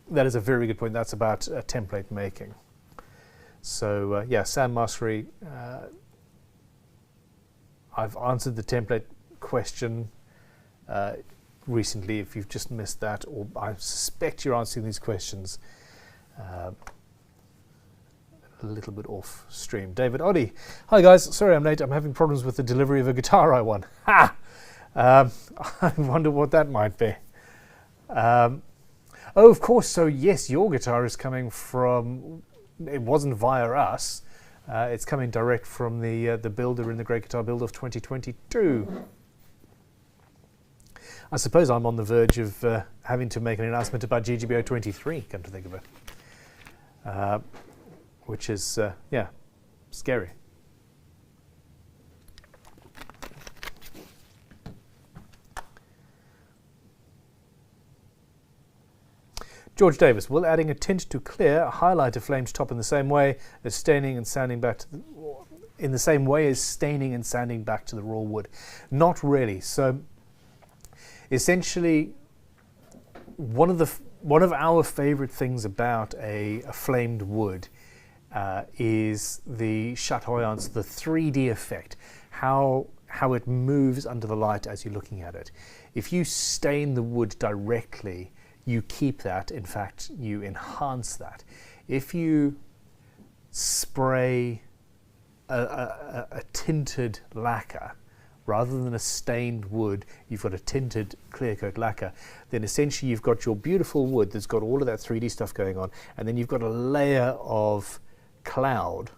a very good point. That's about template making. So yeah, Sam Mastery, I've answered the template question. recently, if you've just missed that, or I suspect you're answering these questions a little bit off stream. David Oddy, hi guys, sorry I'm late. I'm having problems with the delivery of a guitar I won. Ha! I wonder what that might be. Oh, of course. So yes, your guitar is coming from. It wasn't via us. It's coming direct from the builder in the Great Guitar Build of 2022. I suppose I'm on the verge of having to make an announcement about GGBO 23. Come to think of it, which is yeah, scary. George Davis, will adding a tint to clear highlight a flame's top in the same way as staining and sanding back to the raw wood? Not really. So essentially, one of our favorite things about a flamed wood is the chatoyance, the 3D effect, how it moves under the light as you're looking at it. If you stain the wood directly, you keep that. In fact, you enhance that. If you spray a tinted lacquer rather than a stained wood, you've got a tinted clear coat lacquer, then essentially you've got your beautiful wood that's got all of that 3D stuff going on, and then you've got a layer of cloud,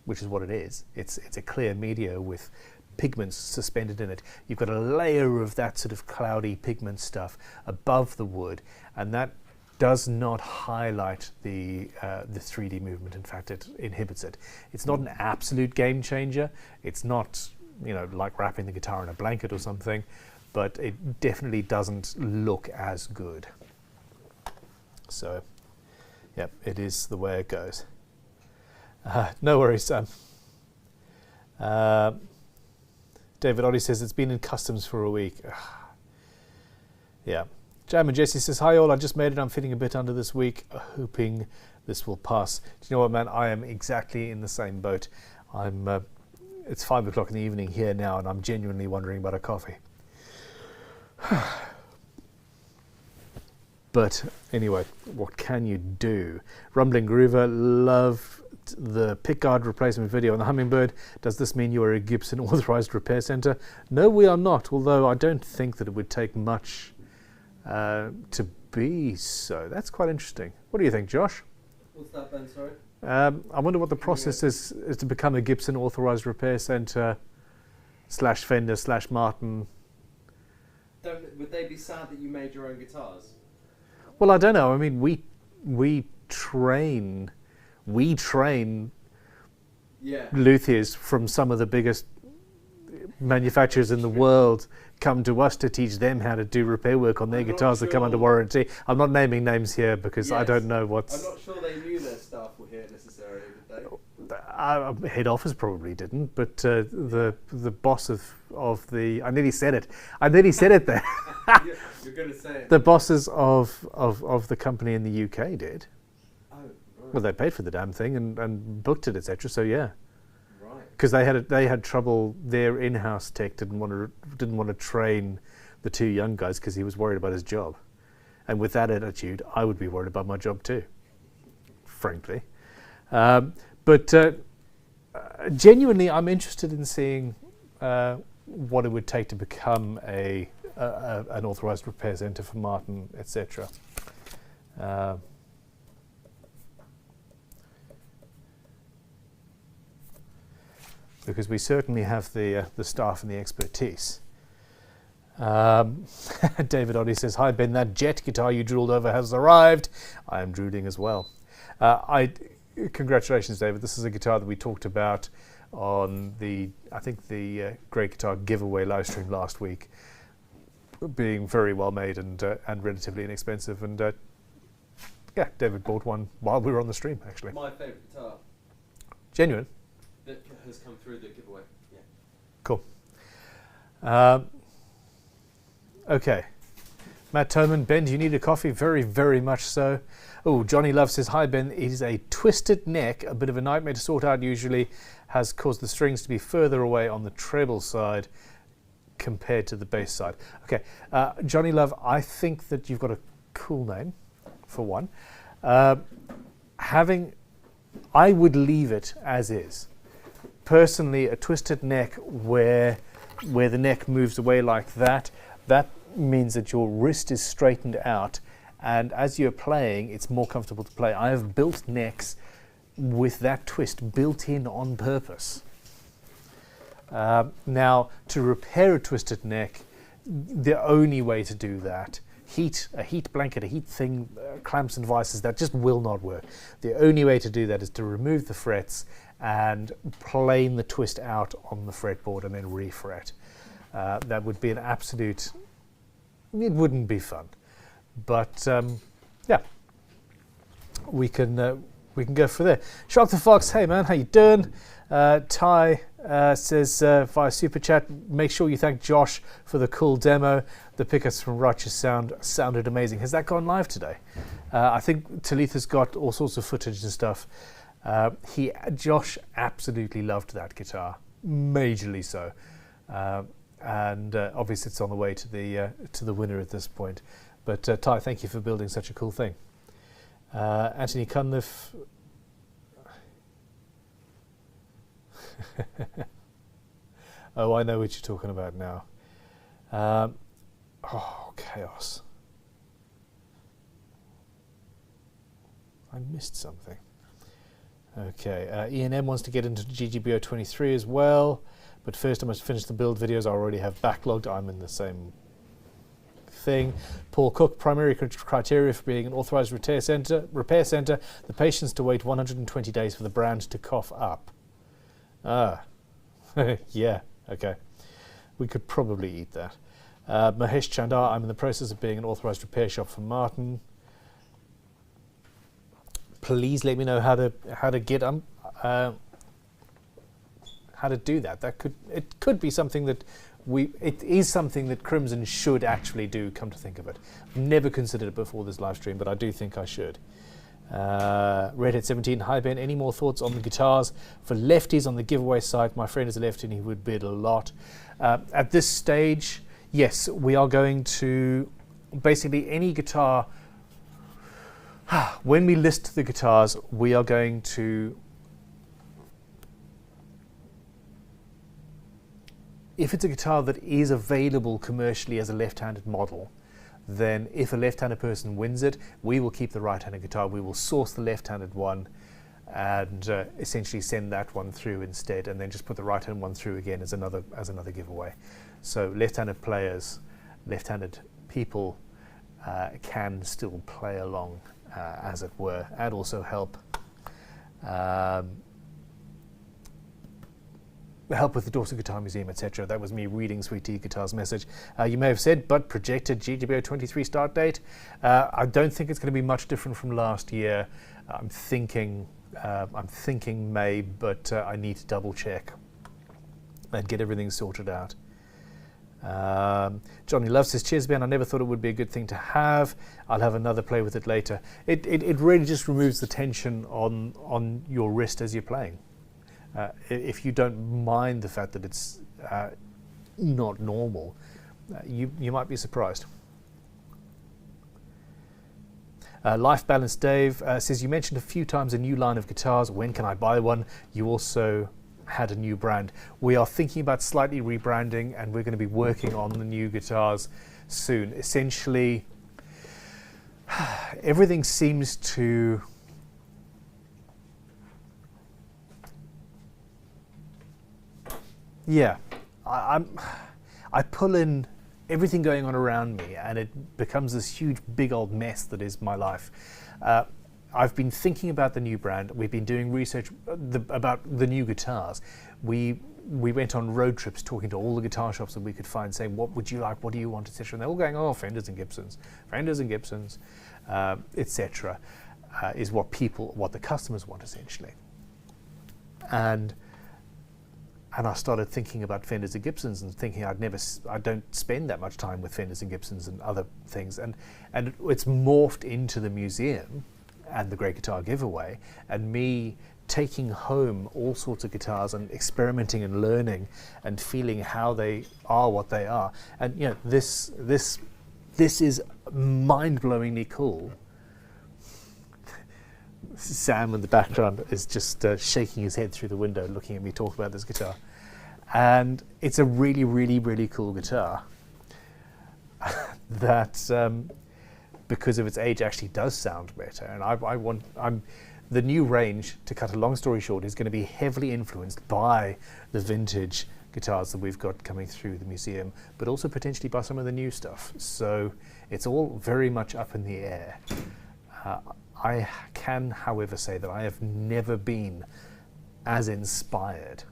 which is what it is. It's a clear media with pigments suspended in it. You've got a layer of that sort of cloudy pigment stuff above the wood, and that does not highlight the 3D movement. In fact, it inhibits it. It's not an absolute game changer. It's not, you know, like wrapping the guitar in a blanket or something, but it definitely doesn't look as good. So, yeah, it is the way it goes. No worries, Sam. David Oddy says it's been in customs for a week. Yeah. Jam and Jesse says, hi all, I just made it. I'm feeling a bit under this week, hoping this will pass. Do you know what, man? I am exactly in the same boat. It's 5 o'clock in the evening here now, and I'm genuinely wondering about a coffee. But anyway, what can you do? Rumbling Groover, love the pickguard replacement video on the Hummingbird. Does this mean you are a Gibson authorized repair center? No, we are not, although I don't think that it would take much to be so. That's quite interesting. What do you think, Josh? What's that, Ben? Sorry? I wonder what the process is to become a Gibson authorized repair center / Fender / Martin. Would they be sad that you made your own guitars? Well, I don't know. I mean, we train luthiers from some of the biggest manufacturers in the world come to us to teach them how to do repair work on their guitars that come under warranty. I'm not naming names here because I don't know what's... I'm not sure they knew their staff were here necessarily, did they? Head office probably didn't, but the boss of the... I nearly said it there. You're going to say it. The bosses of the company in the UK did. Oh, right. Well, they paid for the damn thing and booked it, etc. So yeah. Because they had trouble. Their in-house tech didn't want to train the two young guys because he was worried about his job, and with that attitude, I would be worried about my job too, frankly. But genuinely, I'm interested in seeing what it would take to become an authorized repair center for Martin, etc. Because we certainly have the staff and the expertise. David Oddy says, hi Ben, that jet guitar you drooled over has arrived. I am drooling as well. Congratulations, David. This is a guitar that we talked about on the Great Guitar giveaway live stream last week, being very well made and relatively inexpensive. And yeah, David bought one while we were on the stream, actually. My favourite guitar. Genuine. That has come through the giveaway. Yeah. Cool. Okay. Matt Toman, Ben, do you need a coffee? Very, very much so. Oh, Johnny Love says, hi Ben, it is a twisted neck, a bit of a nightmare to sort out usually, has caused the strings to be further away on the treble side. compared to the bass side. Okay, Johnny Love, I think that you've got a cool name, for one. I would leave it as is. Personally, a twisted neck where the neck moves away like that means that your wrist is straightened out, and as you're playing, it's more comfortable to play. I have built necks with that twist built in on purpose. Now, to repair a twisted neck, the only way to do that, a heat blanket, a heat thing, clamps and vices, that just will not work. The only way to do that is to remove the frets and plane the twist out on the fretboard and then refret. That would be an absolute, it wouldn't be fun. But yeah, we can go for there. Shock the Fox, hey man, how you doing? Ty says via super chat, make sure you thank Josh for the cool demo. The pickups from Righteous sounded amazing. Has that gone live today? I think Telly has got all sorts of footage and stuff. Josh absolutely loved that guitar, majorly so, and obviously it's on the way to the winner at this point. But Ty, thank you for building such a cool thing. Anthony Cunliffe. Oh, I know what you're talking about now. Oh, chaos. I missed something. Okay, Ian M wants to get into GGBO 23 as well, but first I must finish the build videos I already have backlogged. I'm in the same thing. Paul Cook, primary criteria for being an authorized repair center, the patience to wait 120 days for the brand to cough up. Ah, yeah, okay. We could probably eat that. Mahesh Chandar, I'm in the process of being an authorized repair shop for Martin. Please let me know how to get how to do that. It could be something that it is something that Crimson should actually do, come to think of it. Never considered it before this live stream, but I do think I should. Redhead 17, hi Ben, any more thoughts on the guitars for lefties on the giveaway site? My friend is a lefty and he would bid a lot. At this stage, yes, we are going to basically any guitar. When we list the guitars, we are going to, if it's a guitar that is available commercially as a left-handed model, then if a left-handed person wins it, we will keep the right-handed guitar. We will source the left-handed one and essentially send that one through instead, and then just put the right-handed one through again as another giveaway. So left-handed players, left-handed people can still play along, as it were, and also help with the Dorset Guitar Museum, etc. That was me reading Sweet Tea Guitar's message. You may have said, but projected GGBO 23 start date. I don't think it's going to be much different from last year. I'm thinking May, but I need to double check and get everything sorted out. Johnny Love says, cheers Ben, I never thought it would be a good thing to have. I'll have another play with it later. It really just removes the tension on your wrist as you're playing. If you don't mind the fact that it's not normal, you might be surprised. Life Balance Dave says, you mentioned a few times a new line of guitars. When can I buy one? You also had a new brand. We are thinking about slightly rebranding, and we're going to be working on the new guitars soon. Essentially, everything seems to I pull in everything going on around me, and it becomes this huge big old mess that is my life. I've been thinking about the new brand. We've been doing research about the new guitars. We went on road trips talking to all the guitar shops that we could find, saying, what would you like, what do you want, etc. And they're all going, oh, Fenders and Gibsons, etc. Is what the customers want, essentially. And I started thinking about Fenders and Gibsons and thinking I don't spend that much time with Fenders and Gibsons and other things. And it's morphed into the museum and the Great Guitar Giveaway, and me taking home all sorts of guitars and experimenting and learning and feeling how they are what they are. And you know, this is mind-blowingly cool. Sam in the background is just shaking his head through the window looking at me talk about this guitar. And it's a really, really, really cool guitar that because of its age actually does sound better. And the new range, to cut a long story short, is going to be heavily influenced by the vintage guitars that we've got coming through the museum, but also potentially by some of the new stuff. So it's all very much up in the air. I can, however, say that I have never been as inspired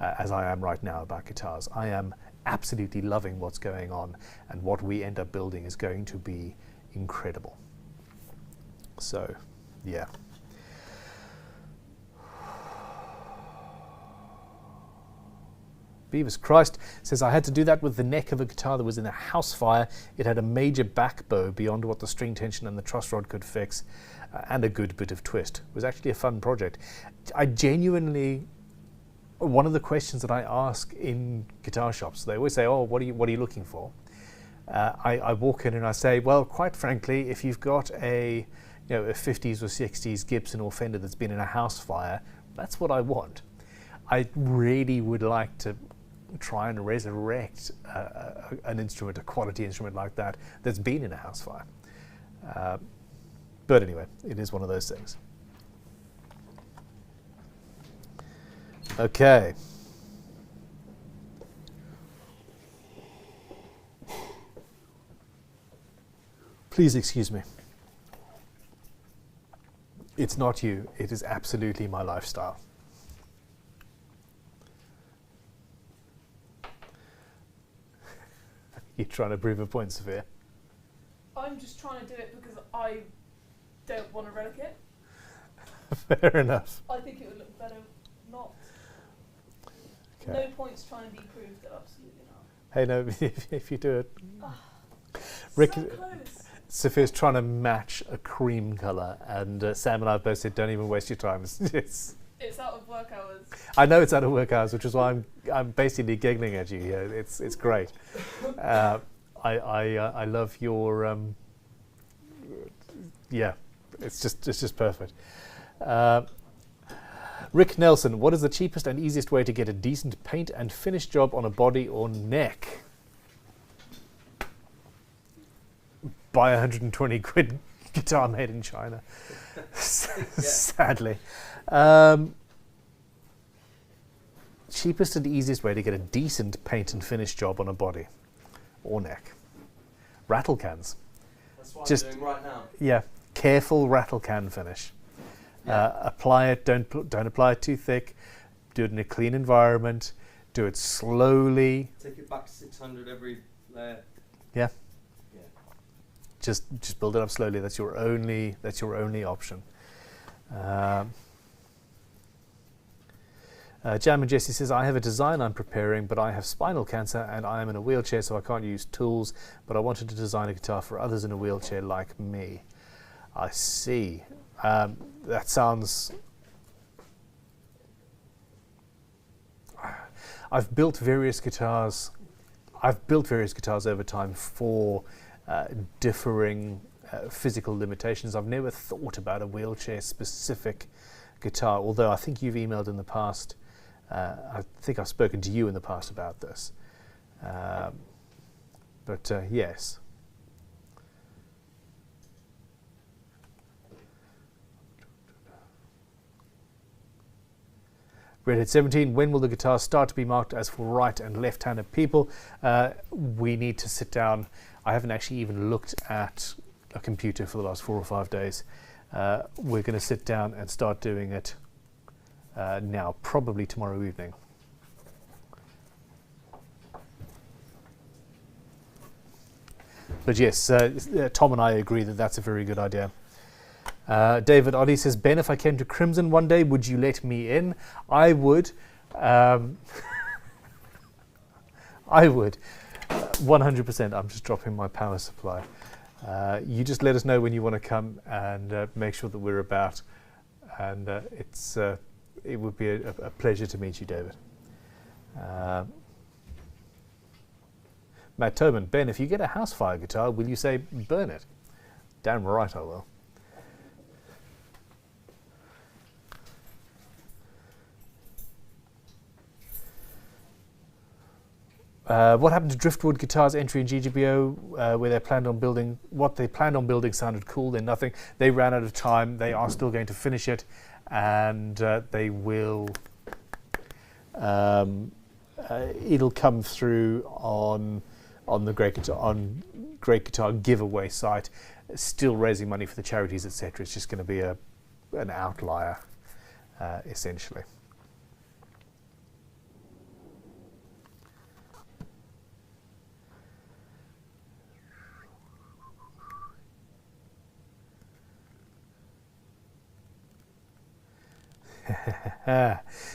as I am right now about guitars. I am absolutely loving what's going on, and what we end up building is going to be incredible. So, yeah. Beavis Christ says, I had to do that with the neck of a guitar that was in a house fire. It had a major back bow beyond what the string tension and the truss rod could fix, and a good bit of twist. It was actually a fun project. I genuinely, one of the questions that I ask in guitar shops, they always say, oh, what are you looking for? I walk in and I say, well, quite frankly, if you've got a 50s or 60s Gibson or Fender that's been in a house fire, that's what I want. I really would like to try and resurrect an instrument, a quality instrument like that, that's been in a house fire. But anyway, it is one of those things. Okay. Please excuse me. It's not you, it is absolutely my lifestyle. You're trying to prove a point, Sophia? I'm just trying to do it because I don't want to relic it. Fair enough. I think it would look better not. Okay. No points trying to be proved, absolutely not. Hey, no, if you do it. Rick, so close. Sophia's trying to match a cream colour, and Sam and I both said, don't even waste your time. It's out of work hours. I know it's out of work hours, which is why I'm basically giggling at you here. It's great. I love your yeah. It's just perfect. Rick Nelson, what is the cheapest and easiest way to get a decent paint and finish job on a body or neck? Buy 120 quid guitar made in China. Sadly. Cheapest and easiest way to get a decent paint and finish job on a body or neck. Rattle cans. That's what I'm doing right now. Yeah, careful rattle can finish. Yeah. Apply it, don't apply it too thick. Do it in a clean environment. Do it slowly. Take it back to 600 every layer. Yeah. Just build it up slowly. That's your only option. Jam and Jesse says, I have a design I'm preparing, but I have spinal cancer and I am in a wheelchair, so I can't use tools, but I wanted to design a guitar for others in a wheelchair like me. I see. That sounds... I've built various guitars over time for differing physical limitations. I've never thought about a wheelchair specific guitar, although I think you've emailed in the past. I think I've spoken to you in the past about this. But yes. Redhead 17, when will the guitars start to be marked as for right and left-handed people? We need to sit down. I haven't actually even looked at a computer for the last 4 or 5 days. We're going to sit down and start doing it now, probably tomorrow evening. But yes, Tom and I agree that that's a very good idea. David Oddy says, Ben, if I came to Crimson one day, would you let me in? I would. I would. 100%. I'm just dropping my power supply. You just let us know when you want to come and make sure that we're about. and it would be a pleasure to meet you, David. Matt Tobin, Ben, if you get a house fire guitar, will you say burn it? Damn right I will. What happened to Driftwood Guitars entry in GGBO, where they planned on building? What they planned on building sounded cool. Then nothing. They ran out of time. They are still going to finish it, and they will. It'll come through on the Great Guitar giveaway site. Still raising money for the charities, etc. It's just going to be an outlier, essentially.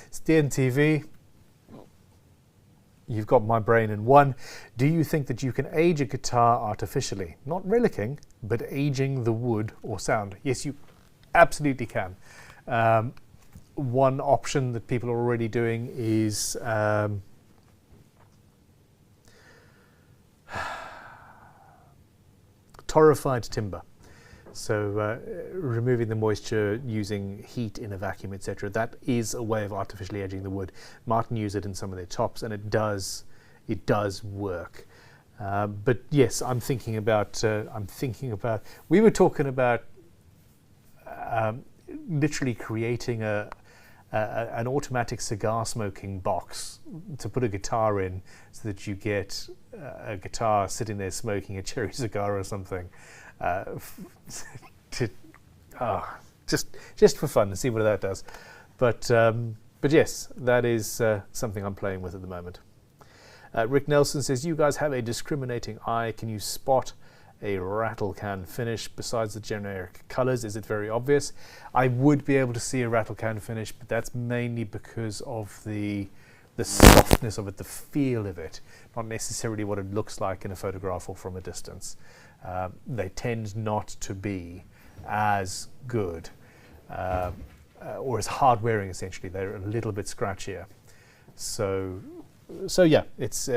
Steern TV, you've got my brain in one. Do you think that you can age a guitar artificially? Not relicking, but aging the wood or sound. Yes, you absolutely can. One option that people are already doing is torrefied timber. So removing the moisture, using heat in a vacuum, etc. That is a way of artificially aging the wood. Martin used it in some of their tops, and it does work. But yes, I'm thinking about. We were talking about literally creating an automatic cigar smoking box to put a guitar in, so that you get a guitar sitting there smoking a cherry cigar or something. Just for fun, to see what that does. But yes, that is something I'm playing with at the moment. Rick Nelson says, you guys have a discriminating eye. Can you spot a rattle can finish besides the generic colors? Is it very obvious? I would be able to see a rattle can finish, but that's mainly because of the softness of it, the feel of it, not necessarily what it looks like in a photograph or from a distance. They tend not to be as good or as hard wearing. Essentially, they're a little bit scratchier. So yeah, it's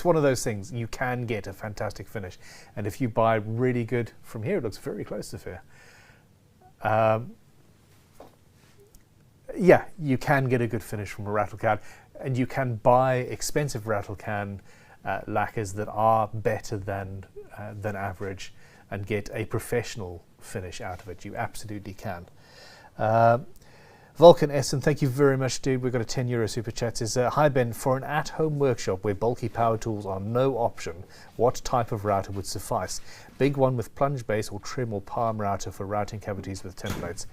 one of those things. You can get a fantastic finish, and if you buy really good from here, it looks very close to fair. Yeah, you can get a good finish from a rattle can, and you can buy expensive rattle can lacquers that are better than average and get a professional finish out of it. You absolutely can. Vulcan Essen, thank you very much, dude. We've got a €10 super chat. Says, hi Ben, for an at-home workshop where bulky power tools are no option, what type of router would suffice? Big one with plunge base or trim or palm router for routing cavities with templates.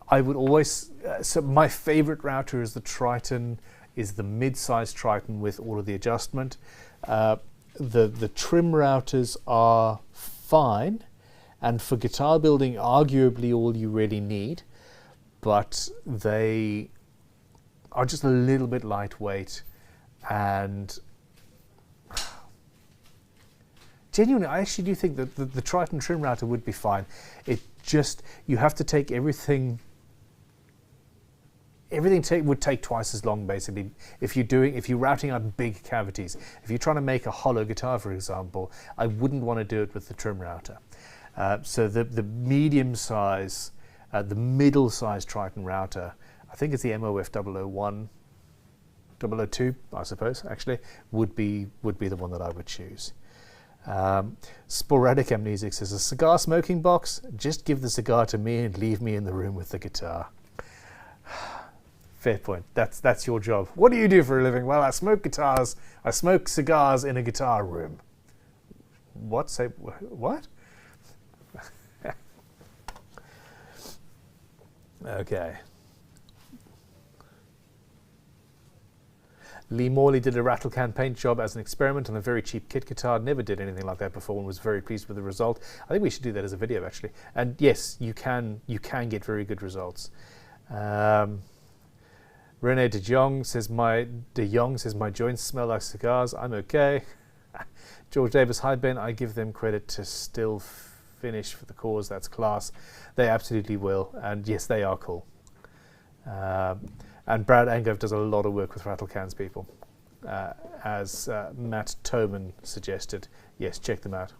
I would always, so my favorite router is the Triton, is the mid-sized Triton with all of the adjustment. The trim routers are fine, and for guitar building, arguably all you really need, but they are just a little bit lightweight, and genuinely, I actually do think that the Triton trim router would be fine. It just, you have to take everything would take twice as long, basically. If you're routing out big cavities, if you're trying to make a hollow guitar, for example, I wouldn't want to do it with the trim router. So the medium size, the middle size Triton router, I think it's the MOF 001, 002, I suppose, actually, would be the one that I would choose. Sporadic Amnesic says, a cigar smoking box? Just give the cigar to me and leave me in the room with the guitar. Fair point. That's your job. What do you do for a living? Well, I smoke guitars. I smoke cigars in a guitar room. What? Say what? Okay. Lee Morley did a rattle can paint job as an experiment on a very cheap kit guitar. Never did anything like that before and was very pleased with the result. I think we should do that as a video, actually. And yes, you can get very good results. Rene De Jong says my joints smell like cigars. I'm okay. George Davis, hi Ben. I give them credit to still finish for the cause, that's class. They absolutely will, and yes, they are cool. And Brad Angove does a lot of work with rattle cans people. As Matt Toman suggested, yes, check them out.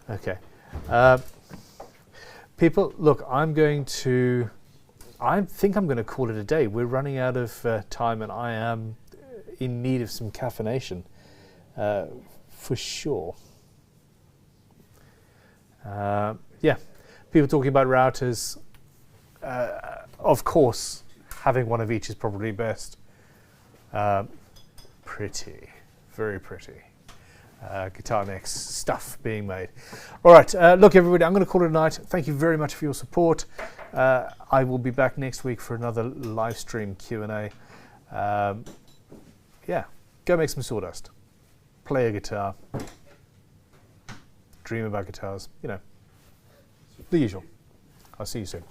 Okay. People, look, I think I'm going to call it a day. We're running out of time, and I am in need of some caffeination, for sure. Yeah, people talking about routers. Of course, having one of each is probably best. Pretty, very pretty. Guitar necks stuff being made. All right, look everybody, I'm going to call it a night. Thank you very much for your support. I will be back next week for another live stream Q&A. Yeah, go make some sawdust. Play a guitar. Dream about guitars. You know, the usual. I'll see you soon.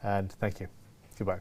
And thank you. Goodbye.